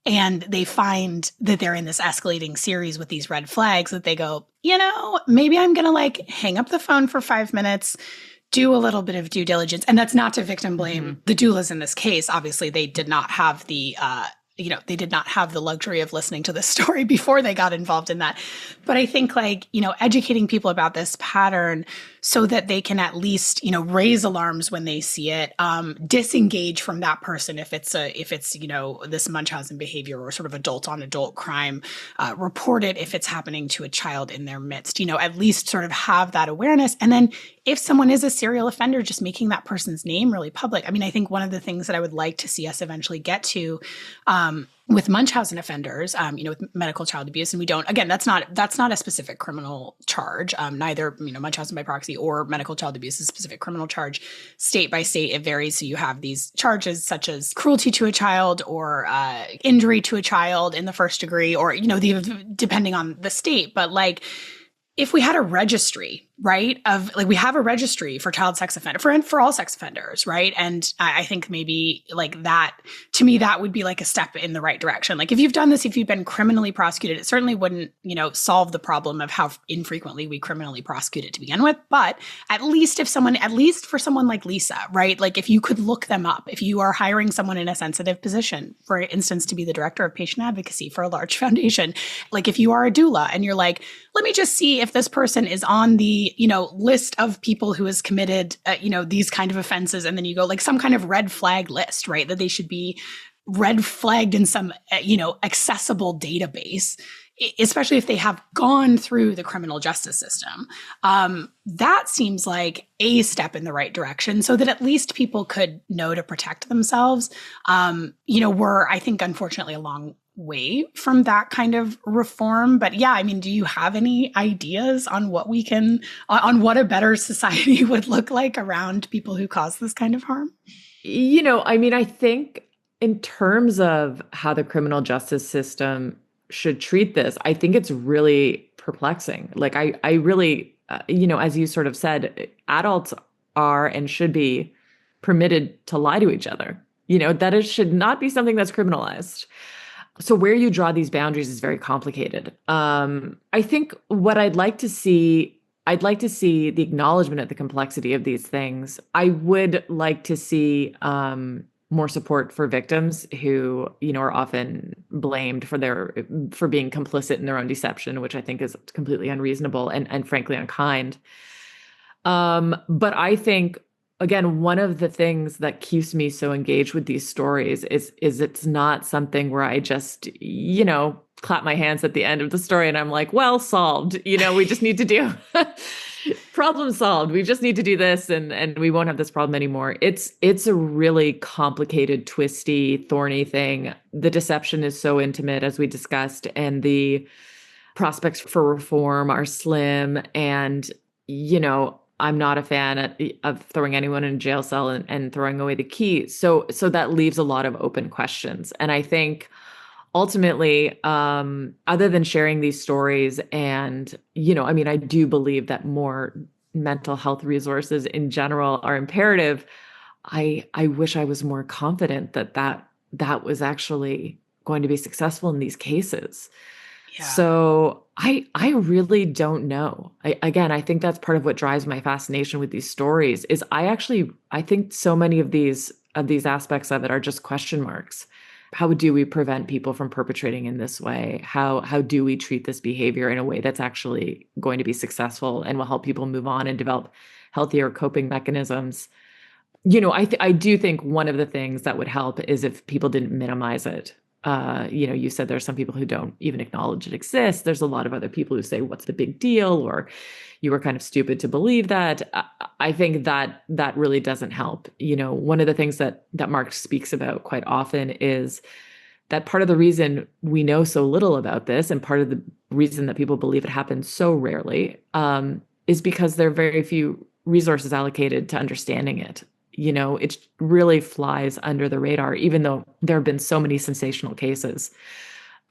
and they find that they're in this escalating series with these red flags, that they go, maybe I'm going to like hang up the phone for 5 minutes, do a little bit of due diligence. And that's not to victim blame the doulas in this case. Obviously, they did not have the they did not have the luxury of listening to this story before they got involved in that. But I think educating people about this pattern so that they can at least, raise alarms when they see it, disengage from that person if it's this Munchausen behavior or sort of adult on adult crime, report it if it's happening to a child in their midst, at least sort of have that awareness. And then if someone is a serial offender, just making that person's name really public. I mean, I think one of the things that I would like to see us eventually get to, with Munchausen offenders, with medical child abuse, and we don't, again, that's not a specific criminal charge. Neither, Munchausen by proxy or medical child abuse is a specific criminal charge. State by state, it varies. So you have these charges such as cruelty to a child or injury to a child in the first degree, or, depending on the state. But like, if we had a registry, right, of like, we have a registry for child sex offender, for all sex offenders, right? And I think maybe like that, to me, that would be like a step in the right direction. Like if you've done this, if you've been criminally prosecuted, it certainly wouldn't, solve the problem of how infrequently we criminally prosecute it to begin with. But at least for someone like Lisa, right? Like if you could look them up, if you are hiring someone in a sensitive position, for instance, to be the director of patient advocacy for a large foundation, like if you are a doula and you're like, let me just see if this person is on the, list of people who has committed, these kind of offenses. And then you go like some kind of red flag list, right? That they should be red flagged in some, accessible database, especially if they have gone through the criminal justice system. That seems like a step in the right direction so that at least people could know to protect themselves. We're, I think, unfortunately, a long way from that kind of reform. But yeah, I mean, do you have any ideas on what on a better society would look like around people who cause this kind of harm?
I think in terms of how the criminal justice system should treat this, I think it's really perplexing. Like I really, as you sort of said, adults are and should be permitted to lie to each other. That should not be something that's criminalized. So where you draw these boundaries is very complicated. I think what I'd like to see I'd like to see the acknowledgement of the complexity of these things. I would like to see more support for victims who, are often blamed for being complicit in their own deception, which I think is completely unreasonable and frankly unkind. But I think, again, one of the things that keeps me so engaged with these stories is it's not something where I just, clap my hands at the end of the story and I'm like, well, solved. We just need to do problem solved. We just need to do this and we won't have this problem anymore. It's a really complicated, twisty, thorny thing. The deception is so intimate, as we discussed, and the prospects for reform are slim. And, I'm not a fan of throwing anyone in a jail cell and throwing away the key. So that leaves a lot of open questions. And I think ultimately, other than sharing these stories and, I do believe that more mental health resources in general are imperative. I wish I was more confident that was actually going to be successful in these cases.
Yeah.
So I really don't know. I think that's part of what drives my fascination with these stories is I think so many of these aspects of it are just question marks. How do we prevent people from perpetrating in this way? How do we treat this behavior in a way that's actually going to be successful and will help people move on and develop healthier coping mechanisms? I do think one of the things that would help is if people didn't minimize it. You said there's some people who don't even acknowledge it exists. There's a lot of other people who say, what's the big deal? Or you were kind of stupid to believe that. I think that really doesn't help. One of the things that Mark speaks about quite often is that part of the reason we know so little about this and part of the reason that people believe it happens so rarely is because there are very few resources allocated to understanding it. It really flies under the radar, even though there have been so many sensational cases.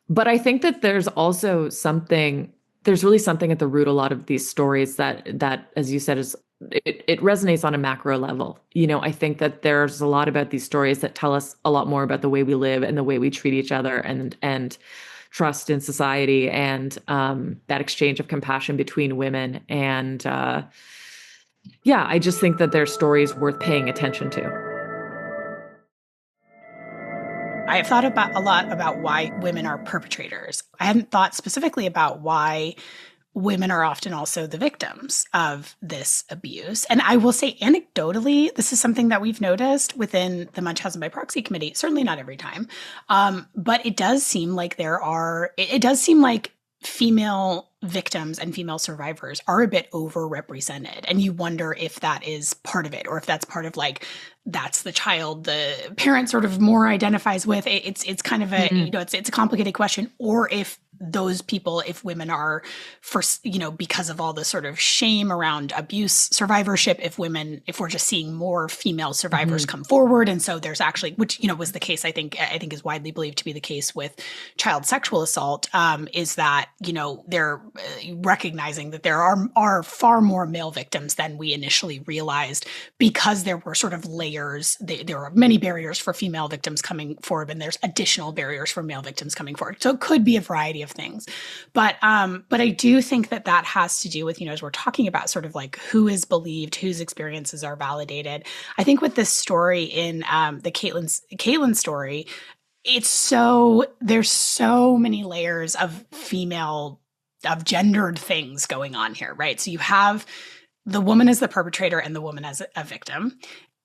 But I think that there's really something at the root of a lot of these stories that, as you said, it resonates on a macro level. I think that there's a lot about these stories that tell us a lot more about the way we live and the way we treat each other and trust in society and that exchange of compassion between women. And I just think that they're stories worth paying attention to.
I have thought a lot about why women are perpetrators. I hadn't thought specifically about why women are often also the victims of this abuse. And I will say anecdotally, this is something that we've noticed within the Munchausen by Proxy Committee, certainly not every time. But it does seem like female victims and female survivors are a bit overrepresented. And you wonder if that is part of it, or if that's part of that's the child the parent sort of more identifies with. It's kind of a, it's a complicated question. Or if those people, if women are because of all the sort of shame around abuse survivorship, if we're just seeing more female survivors come forward. And so there's actually, which, was the case, I think is widely believed to be the case with child sexual assault, is that, they're recognizing that there are far more male victims than we initially realized, because there were sort of layers. There are many barriers for female victims coming forward, and there's additional barriers for male victims coming forward. So it could be a variety of things. But I do think that has to do with, as we're talking about sort of who is believed, whose experiences are validated. I think with this story in the Kaitlyn story, there's so many layers of gendered things going on here, right? So you have the woman as the perpetrator and the woman as a victim.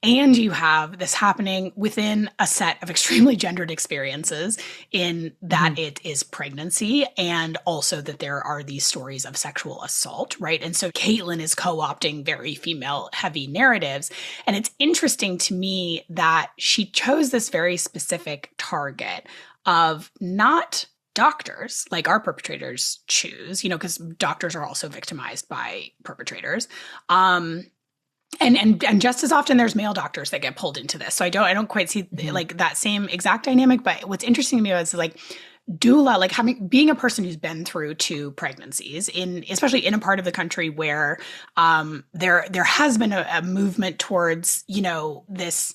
And you have this happening within a set of extremely gendered experiences, in that it is pregnancy, and also that there are these stories of sexual assault, right? And so Kaitlyn is co-opting very female-heavy narratives. And it's interesting to me that she chose this very specific target of not doctors like our perpetrators choose, because doctors are also victimized by perpetrators. And just as often there's male doctors that get pulled into this. So I don't quite see that same exact dynamic. But what's interesting to me is doula, being a person who's been through 2 pregnancies, especially in a part of the country where there has been a movement towards, this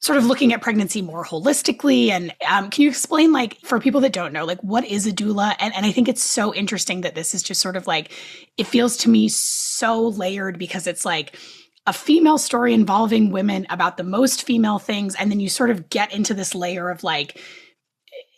sort of looking at pregnancy more holistically. And can you explain, like, for people that don't know, like, what is a doula? And I think it's so interesting that this is just sort of like, it feels to me so layered because it's like a female story involving women about the most female things. And then you sort of get into this layer of like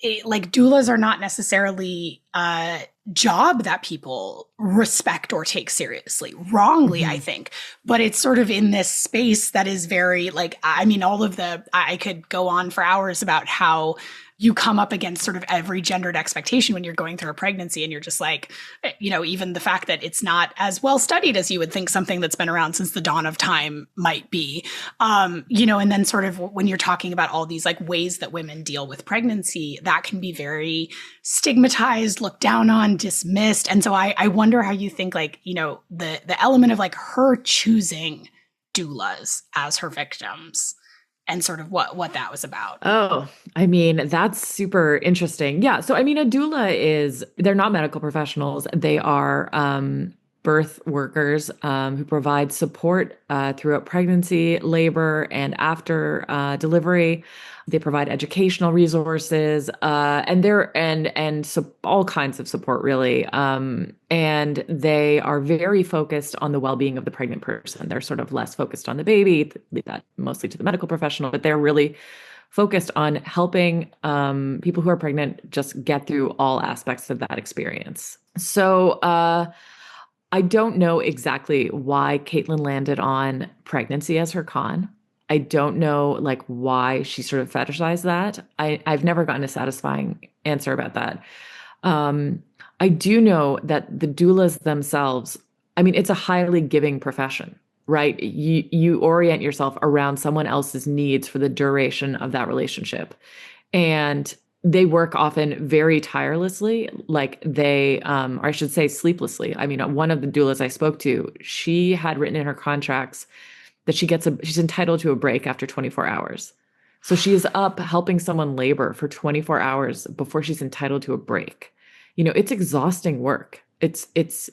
doulas are not necessarily a job that people respect or take seriously, wrongly, I think. But it's sort of in this space that is very like, I mean, I could go on for hours about how you come up against sort of every gendered expectation when you're going through a pregnancy, and you're just like, even the fact that it's not as well studied as you would think something that's been around since the dawn of time might be, and then sort of when you're talking about all these like ways that women deal with pregnancy, that can be very stigmatized, looked down on, dismissed. And so I wonder how you think like, the element of like her choosing doulas as her victims and sort of what that was about.
Oh, I mean, that's super interesting. Yeah. So, I mean, a doula they're not medical professionals. They are birth workers who provide support throughout pregnancy, labor, and after delivery. They provide educational resources, and so all kinds of support, really. And they are very focused on the well-being of the pregnant person. They're sort of less focused on the baby, leave that mostly to the medical professional, but they're really focused on helping people who are pregnant just get through all aspects of that experience. So I don't know exactly why Kaitlyn landed on pregnancy as her con. I don't know like why she sort of fetishized that. I've never gotten a satisfying answer about that. I do know that the doulas themselves, I mean, it's a highly giving profession, right? You orient yourself around someone else's needs for the duration of that relationship. And they work often very tirelessly, like or I should say sleeplessly. I mean, one of the doulas I spoke to, she had written in her contracts that she's entitled to a break after 24 hours. So she is up helping someone labor for 24 hours before she's entitled to a break. It's exhausting work.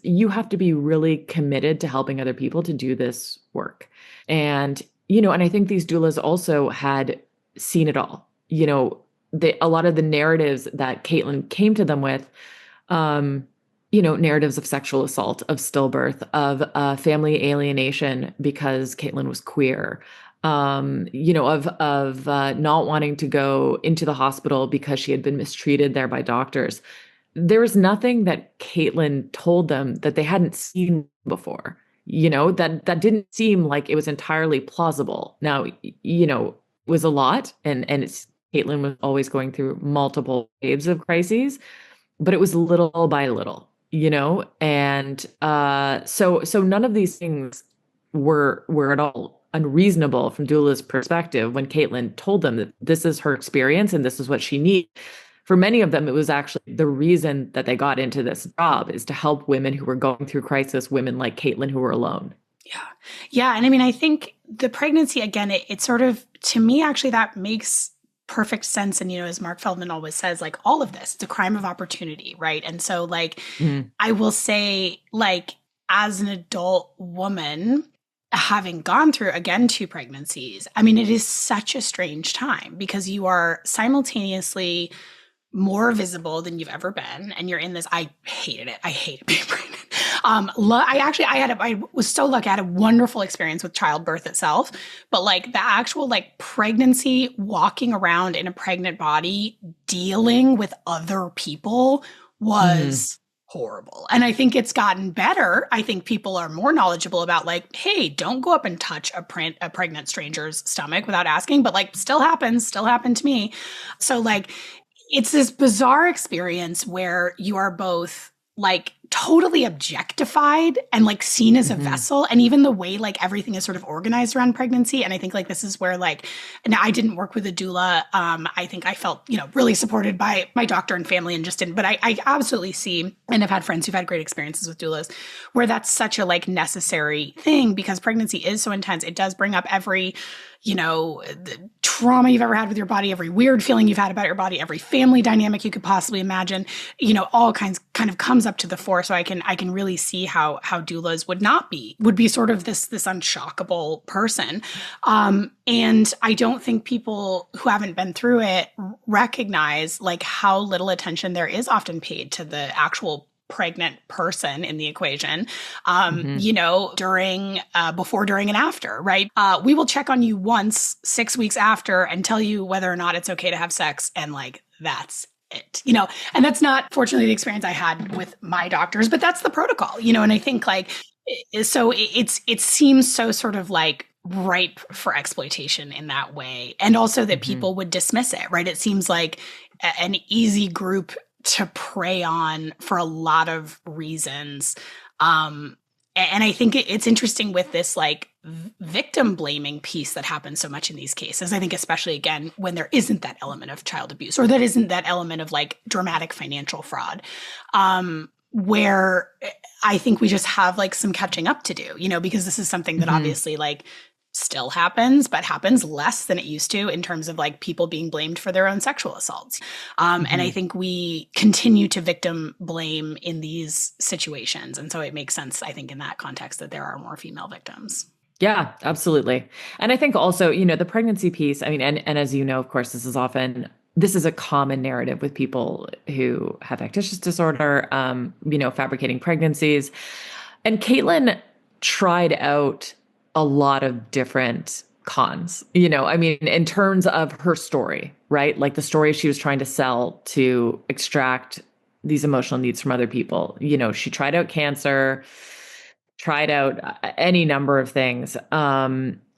You have to be really committed to helping other people to do this work. And, and I think these doulas also had seen it all. A lot of the narratives that Kaitlyn came to them with, narratives of sexual assault, of stillbirth, of family alienation because Kaitlyn was queer, of not wanting to go into the hospital because she had been mistreated there by doctors. There was nothing that Kaitlyn told them that they hadn't seen before, that didn't seem like it was entirely plausible. Now, it was a lot, and Kaitlyn was always going through multiple waves of crises, but it was little by little. And so none of these things were at all unreasonable from doula's perspective when Kaitlyn told them that this is her experience and this is what she needs. For many of them, it was actually the reason that they got into this job is to help women who were going through crisis, women like Kaitlyn who were alone.
Yeah. Yeah. And I mean, I think the pregnancy, again, it sort of, to me, actually, that makes perfect sense. And, as Mark Feldman always says, like all of this, it's a crime of opportunity, right? And so like, I will say, like, as an adult woman, having gone through, again, 2 pregnancies, I mean, it is such a strange time because you are simultaneously more visible than you've ever been. And you're in this, I hated it. I hated being pregnant. I was so lucky. I had a wonderful experience with childbirth itself, but like the actual like pregnancy, walking around in a pregnant body, dealing with other people was horrible. And I think it's gotten better. I think people are more knowledgeable about like, hey, don't go up and touch a pregnant stranger's stomach without asking, but like still happened to me. So like, it's this bizarre experience where you are both like totally objectified and like seen as a vessel. And even the way like everything is sort of organized around pregnancy. And I think like this is where like, now I didn't work with a doula. I think I felt, really supported by my doctor and family and just didn't, but I absolutely see, and I've had friends who've had great experiences with doulas where that's such a like necessary thing because pregnancy is so intense. It does bring up every, the trauma you've ever had with your body, every weird feeling you've had about your body, every family dynamic you could possibly imagine, all kinds kind of comes up to the fore. So I can really see how doulas would be sort of this unshockable person. And I don't think people who haven't been through it recognize like how little attention there is often paid to the actual pregnant person in the equation, during, before, during, and after, right? We will check on you once 6 weeks after and tell you whether or not it's okay to have sex. And like, that's it, and that's not fortunately the experience I had with my doctors, but that's the protocol, and I think like, so it seems so sort of like ripe for exploitation in that way. And also that people would dismiss it, right? It seems like an easy group to prey on for a lot of reasons. And I think it's interesting with this like victim blaming piece that happens so much in these cases. I think especially again, when there isn't that element of child abuse or that isn't that element of like dramatic financial fraud, where I think we just have like some catching up to do, because this is something that obviously like still happens, but happens less than it used to in terms of like people being blamed for their own sexual assaults. And I think we continue to victim blame in these situations. And so it makes sense, I think, in that context that there are more female victims.
Yeah, absolutely. And I think also, the pregnancy piece, I mean, and as you know, of course, this is a common narrative with people who have factitious disorder, fabricating pregnancies. And Kaitlyn tried out a lot of different cons, I mean, in terms of her story, right? Like the story she was trying to sell to extract these emotional needs from other people. She tried out cancer, tried out any number of things.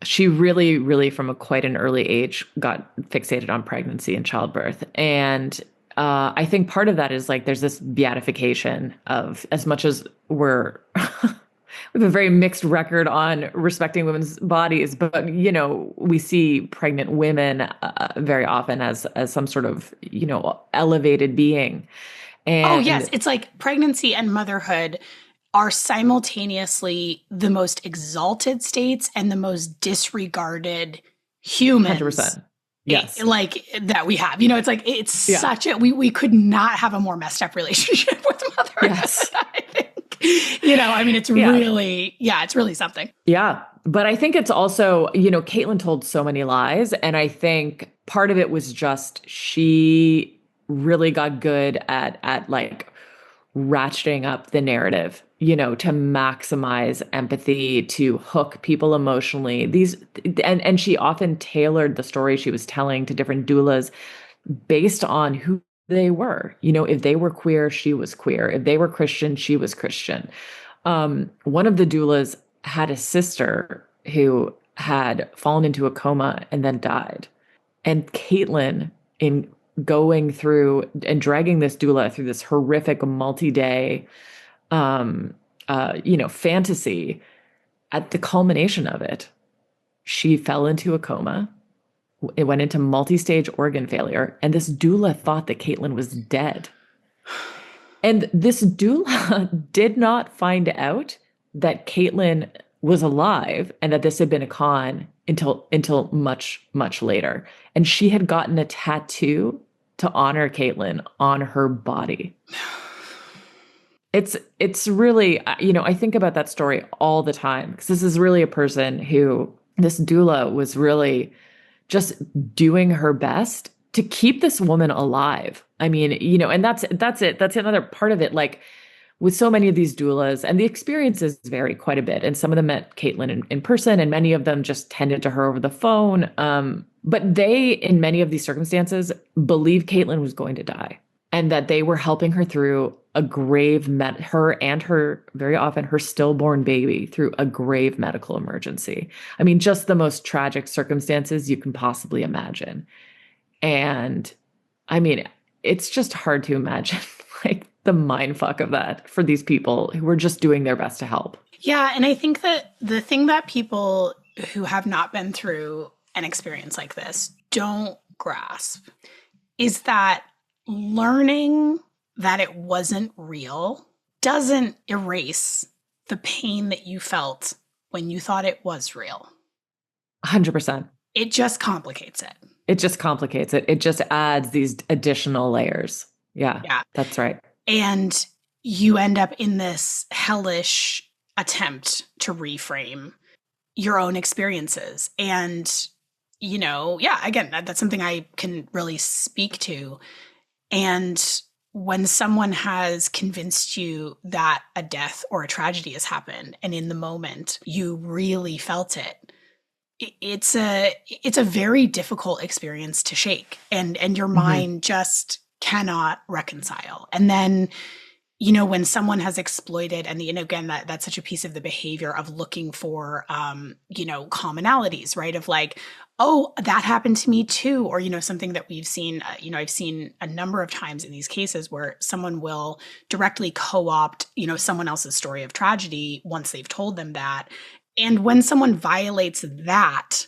She really, really from quite an early age got fixated on pregnancy and childbirth. And I think part of that is like, there's this beatification of, as much as we're, we have a very mixed record on respecting women's bodies, but, we see pregnant women very often as some sort of, elevated being. And
oh, yes. It's like pregnancy and motherhood are simultaneously the most exalted states and the most disregarded humans.
100%. Yes.
Like that we have, it's like, it's such a, we could not have a more messed up relationship with motherhood.
Yes.
I think, I mean, it's really, it's really something.
Yeah. But I think it's also, Kaitlyn told so many lies. And I think part of it was just, she really got good at like ratcheting up the narrative, to maximize empathy, to hook people emotionally. And she often tailored the story she was telling to different doulas based on who they were. If they were queer, she was queer. If they were Christian, she was Christian. One of the doulas had a sister who had fallen into a coma and then died. And Kaitlyn, in going through and dragging this doula through this horrific multi-day, fantasy, at the culmination of it, she fell into a coma. It went into multi-stage organ failure. And this doula thought that Kaitlyn was dead. And this doula did not find out that Kaitlyn was alive and that this had been a con until much, much later. And she had gotten a tattoo to honor Kaitlyn on her body. It's really, I think about that story all the time, because this is really a person who, this doula was really just doing her best to keep this woman alive. I mean, and that's it. That's another part of it. Like with so many of these doulas, and the experiences vary quite a bit. And some of them met Kaitlyn in person, and many of them just tended to her over the phone. But they, in many of these circumstances, believed Kaitlyn was going to die, and that they were helping her through a grave her and her, very often her stillborn baby, through a grave medical emergency. I mean, just the most tragic circumstances you can possibly imagine. And I mean, it's just hard to imagine like the mindfuck of that for these people who were just doing their best to help.
Yeah. And I think that the thing that people who have not been through an experience like this don't grasp is that learning that it wasn't real doesn't erase the pain that you felt when you thought it was real.
100%.
It just complicates it.
It just complicates it. It just adds these additional layers. Yeah,
Yeah.
that's right.
And you end up in this hellish attempt to reframe your own experiences. And, yeah, again, that's something I can really speak to. And when someone has convinced you that a death or a tragedy has happened, and in the moment you really felt it, it's a very difficult experience to shake, and your mind just cannot reconcile. And then, when someone has exploited, and again, that's such a piece of the behavior of looking for, commonalities, right? Of like, oh, that happened to me too. Or, something that we've seen, I've seen a number of times in these cases where someone will directly co-opt, someone else's story of tragedy once they've told them that. And when someone violates that,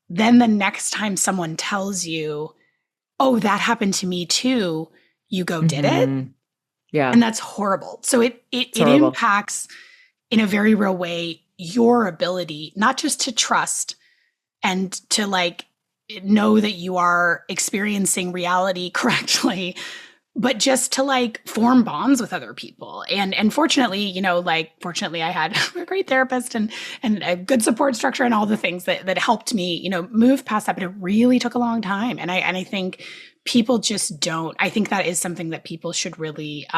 then the next time someone tells you, oh, that happened to me too, you go, did it?
Yeah.
And that's horrible. So it
horrible.
Impacts in a very real way your ability, not just to trust and to like know that you are experiencing reality correctly, but just to like form bonds with other people. And fortunately, fortunately I had a great therapist and a good support structure and all the things that helped me, move past that. But it really took a long time. And I think people just don't. I think that is something that people should really,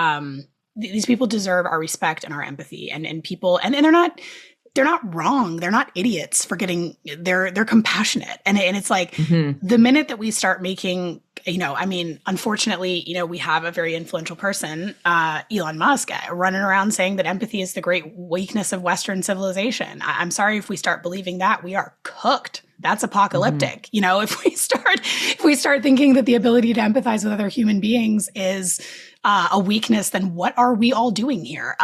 these people deserve our respect and our empathy, and people, and they're not wrong. They're not idiots for they're compassionate. And it's like the minute that we start making, unfortunately, we have a very influential person, Elon Musk, running around saying that empathy is the great weakness of Western civilization. I'm sorry, if we start believing that, we are cooked. That's apocalyptic. If we start thinking that the ability to empathize with other human beings is a weakness, then what are we all doing here?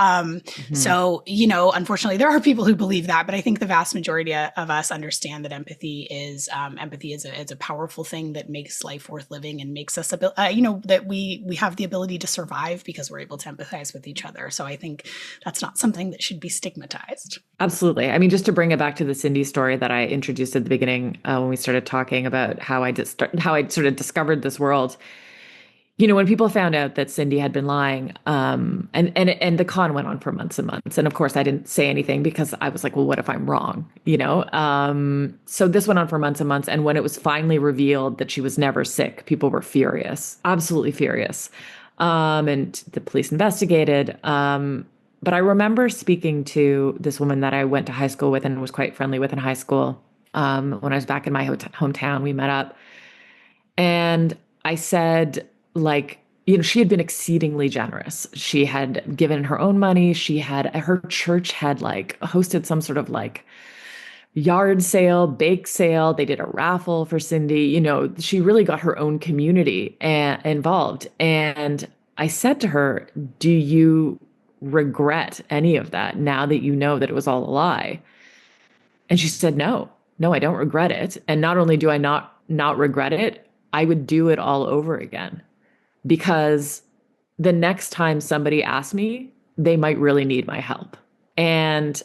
So, unfortunately, there are people who believe that, but I think the vast majority of us understand that empathy is a powerful thing that makes life worth living and makes us, that we have the ability to survive because we're able to empathize with each other. So I think that's not something that should be stigmatized.
Absolutely. I mean, just to bring it back to the Cindy story that I introduced at the beginning, when we started talking about how I sort of discovered this world. When people found out that Cindy had been lying, and the con went on for months and months. And of course I didn't say anything because I was like, well, what if I'm wrong? So this went on for months and months. And when it was finally revealed that she was never sick, people were furious, absolutely furious. And the police investigated. But I remember speaking to this woman that I went to high school with and was quite friendly with in high school. When I was back in my hometown, we met up. And I said, she had been exceedingly generous. She had given her own money. Her church had hosted some sort of yard sale, bake sale. They did a raffle for Cindy. She really got her own community involved. And I said to her, do you regret any of that now that you know that it was all a lie? And she said, no, I don't regret it. And not only do I not regret it, I would do it all over again. Because the next time somebody asks me, they might really need my help. And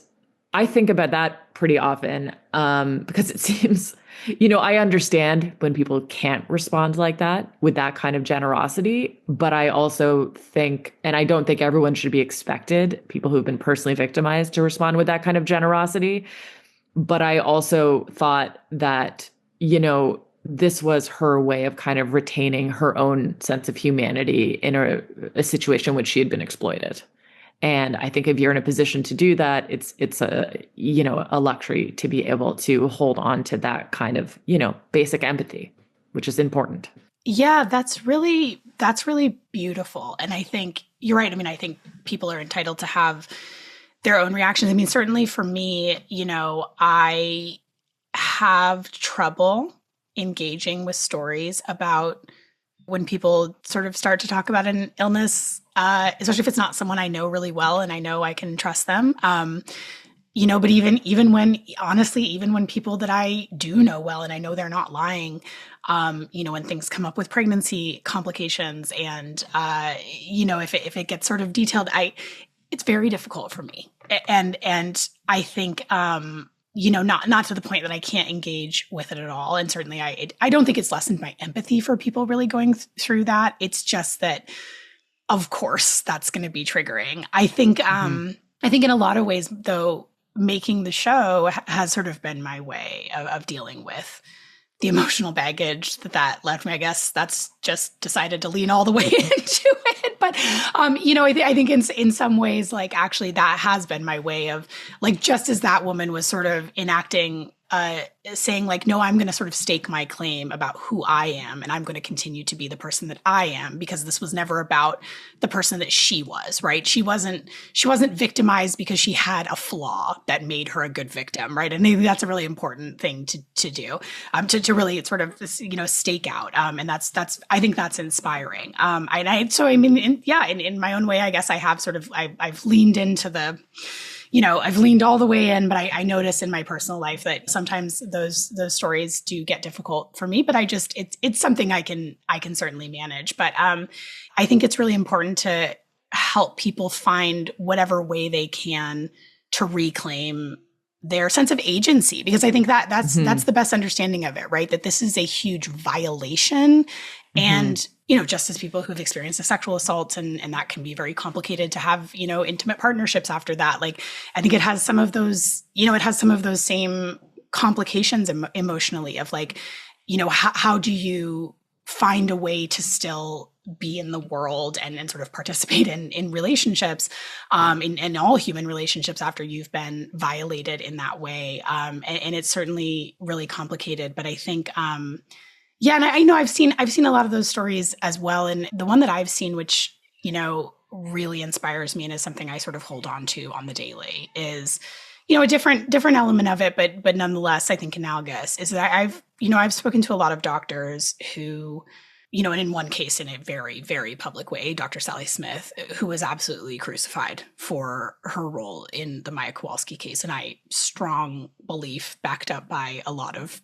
I think about that pretty often, because it seems, I understand when people can't respond like that with that kind of generosity. But I also think, and I don't think everyone should be expected, people who've been personally victimized, to respond with that kind of generosity. But I also thought that, this was her way of kind of retaining her own sense of humanity in a situation in which she had been exploited. And I think if you're in a position to do that, it's a luxury to be able to hold on to that kind of, basic empathy, which is important.
Yeah, that's really beautiful. And I think you're right. I mean, I think people are entitled to have their own reactions. I mean, certainly for me, I have trouble engaging with stories about when people sort of start to talk about an illness, especially if it's not someone I know really well and I know I can trust them. But even when people that I do know well and I know they're not lying, when things come up with pregnancy complications and, if it gets sort of detailed, it's very difficult for me. And I think, not to the point that I can't engage with it at all. And certainly I don't think it's lessened my empathy for people really going through that. It's just that, of course, that's going to be triggering. I think in a lot of ways, though, making the show has sort of been my way of dealing with the emotional baggage that left me. I guess that's just decided to lean all the way into it. But, I think in some ways, like, actually that has been my way of, like, just as that woman was sort of enacting, saying like, no, I'm going to sort of stake my claim about who I am. And I'm going to continue to be the person that I am, because this was never about the person that she was, right? She wasn't victimized because she had a flaw that made her a good victim, right? And maybe that's a really important thing to do, to really sort of, stake out. And that's, I think that's inspiring. In my own way, I guess I have sort of, I've leaned into the, I've leaned all the way in, but I notice in my personal life that sometimes those stories do get difficult for me, but it's something I can certainly manage. But I think it's really important to help people find whatever way they can to reclaim their sense of agency, because I think that's the best understanding of it, right? That this is a huge violation. And, just as people who've experienced a sexual assault and that can be very complicated to have, intimate partnerships after that. Like, I think it has some of those, same complications emotionally of like, how do you find a way to still be in the world and sort of participate in relationships, in all human relationships after you've been violated in that way. And it's certainly really complicated, but I think, and I know I've seen a lot of those stories as well. And the one that I've seen, which, really inspires me and is something I sort of hold on to on the daily, is, a different element of it, but nonetheless, I think analogous, is that I've spoken to a lot of doctors who, and in one case, in a very, very public way, Dr. Sally Smith, who was absolutely crucified for her role in the Maya Kowalski case. And I strong belief, backed up by a lot of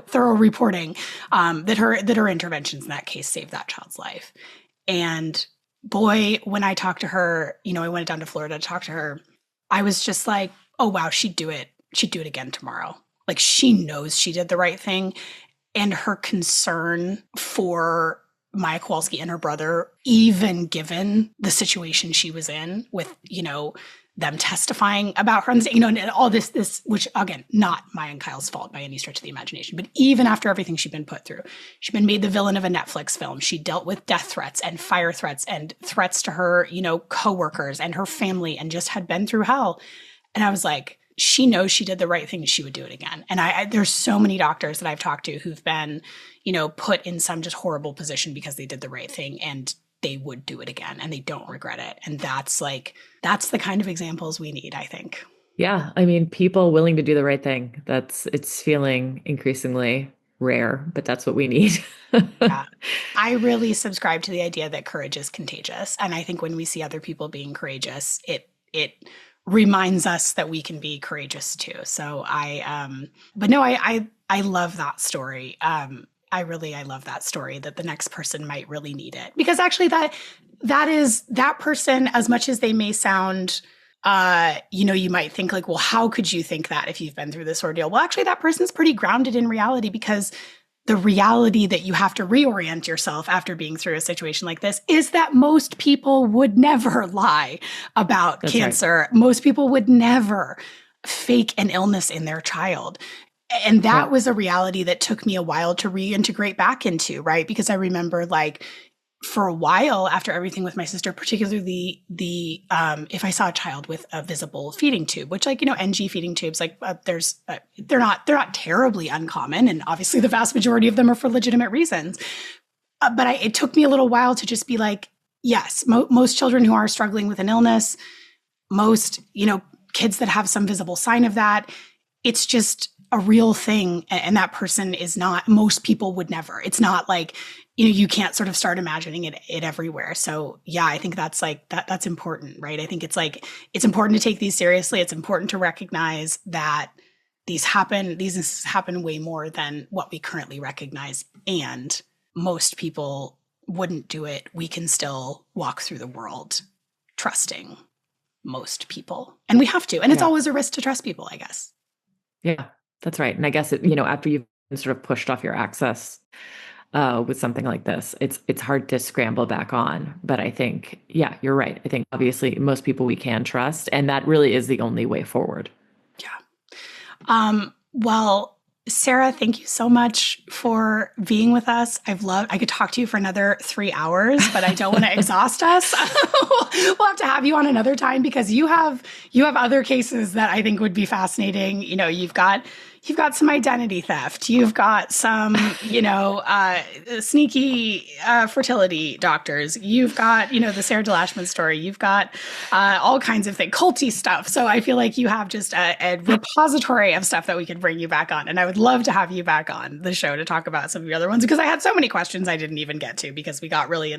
thorough reporting, that her interventions in that case saved that child's life. And boy, when I talked to her, I went down to Florida to talk to her, I was just like, oh wow, she'd do it again tomorrow. Like, she knows she did the right thing. And her concern for Maya Kowalski and her brother, even given the situation she was in with, them testifying about her, and all this, which again, not Maya and Kyle's fault by any stretch of the imagination, but even after everything she'd been put through, she'd been made the villain of a Netflix film. She dealt with death threats and fire threats and threats to her, coworkers and her family, and just had been through hell. And I was like, she knows she did the right thing. She would do it again. And there's so many doctors that I've talked to who've been, put in some just horrible position because they did the right thing, and they would do it again and they don't regret it. And that's the kind of examples we need, I think.
Yeah. I mean, people willing to do the right thing. It's feeling increasingly rare, but that's what we need.
Yeah. I really subscribe to the idea that courage is contagious. And I think when we see other people being courageous, it reminds us that we can be courageous too. So I love that story. I love that story, that the next person might really need it, because actually that is that person, as much as they may sound, you might think like, well, how could you think that if you've been through this ordeal? Well, actually that person's pretty grounded in reality, because the reality that you have to reorient yourself after being through a situation like this is that most people would never lie about cancer. Right. Most people would never fake an illness in their child. And that was a reality that took me a while to reintegrate back into, right? Because I remember, like, for a while after everything with my sister, particularly if I saw a child with a visible feeding tube, which, like, NG feeding tubes, like, they're not terribly uncommon, and obviously the vast majority of them are for legitimate reasons. But it took me a little while to just be like, yes, most children who are struggling with an illness, most kids that have some visible sign of that, it's just a real thing. And that person is not, most people would never. It's not like, you can't sort of start imagining it everywhere. So yeah, I think that's like, that's important, right? I think it's like, it's important to take these seriously. It's important to recognize that these instances happen way more than what we currently recognize. And most people wouldn't do it. We can still walk through the world trusting most people. And we have to. And it's always a risk to trust people, I guess.
Yeah, that's right. And I guess after you've been sort of pushed off your access with something like this, it's hard to scramble back on. But I think, yeah, you're right. I think obviously most people we can trust, and that really is the only way forward.
Yeah. Well, Sarah, thank you so much for being with us. I could talk to you for another 3 hours, but I don't want to exhaust us. We'll have to have you on another time because you have other cases that I think would be fascinating. You've got some identity theft. You've got some, sneaky fertility doctors. You've got, the Sarah Delashman story. You've got all kinds of things, culty stuff. So I feel like you have just a repository of stuff that we could bring you back on. And I would love to have you back on the show to talk about some of your other ones because I had so many questions I didn't even get to because we got really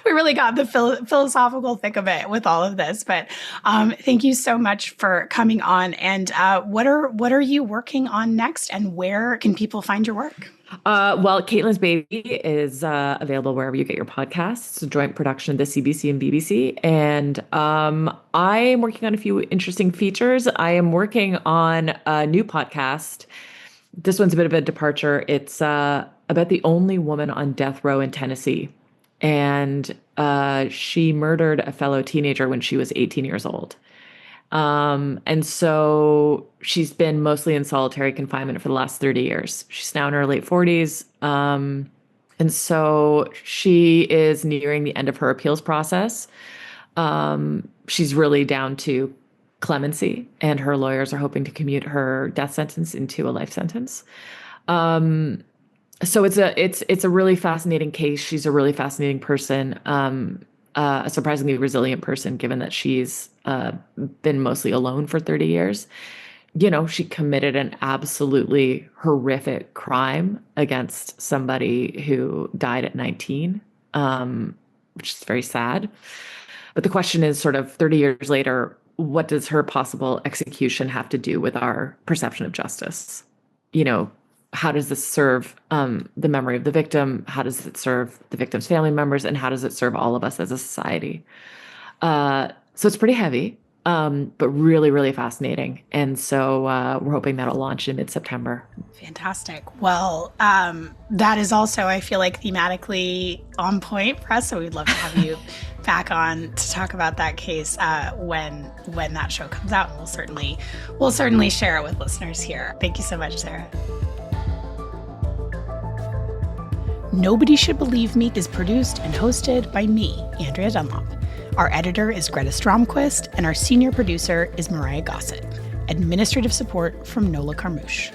we really got the philosophical thick of it with all of this. But thank you so much for coming on. And what are you working on next, and where can people find your work?
Well, Kaitlyn's Baby is available wherever you get your podcasts. It's a joint production of the CBC and BBC. And I am working on a few interesting features. I am working on a new podcast. This one's a bit of a departure. It's about the only woman on death row in Tennessee. And she murdered a fellow teenager when she was 18 years old. And so she's been mostly in solitary confinement for the last 30 years. She's now in her late 40s. And so she is nearing the end of her appeals process. She's really down to clemency, and her lawyers are hoping to commute her death sentence into a life sentence. So it's a really fascinating case. She's a really fascinating person. A surprisingly resilient person, given that she's been mostly alone for 30 years. She committed an absolutely horrific crime against somebody who died at 19, which is very sad. But the question is sort of 30 years later, what does her possible execution have to do with our perception of justice? How does this serve the memory of the victim? How does it serve the victim's family members? And how does it serve all of us as a society? So it's pretty heavy, but really, really fascinating. And so we're hoping that'll launch in mid-September. Fantastic.
Well, that is also, I feel like, thematically on point for us. So we'd love to have you back on to talk about that case when that show comes out. And we'll certainly share it with listeners here. Thank you so much, Sarah. Nobody Should Believe Me is produced and hosted by me, Andrea Dunlop. Our editor is Greta Stromquist, and our senior producer is Mariah Gossett. Administrative support from Nola Carmouche.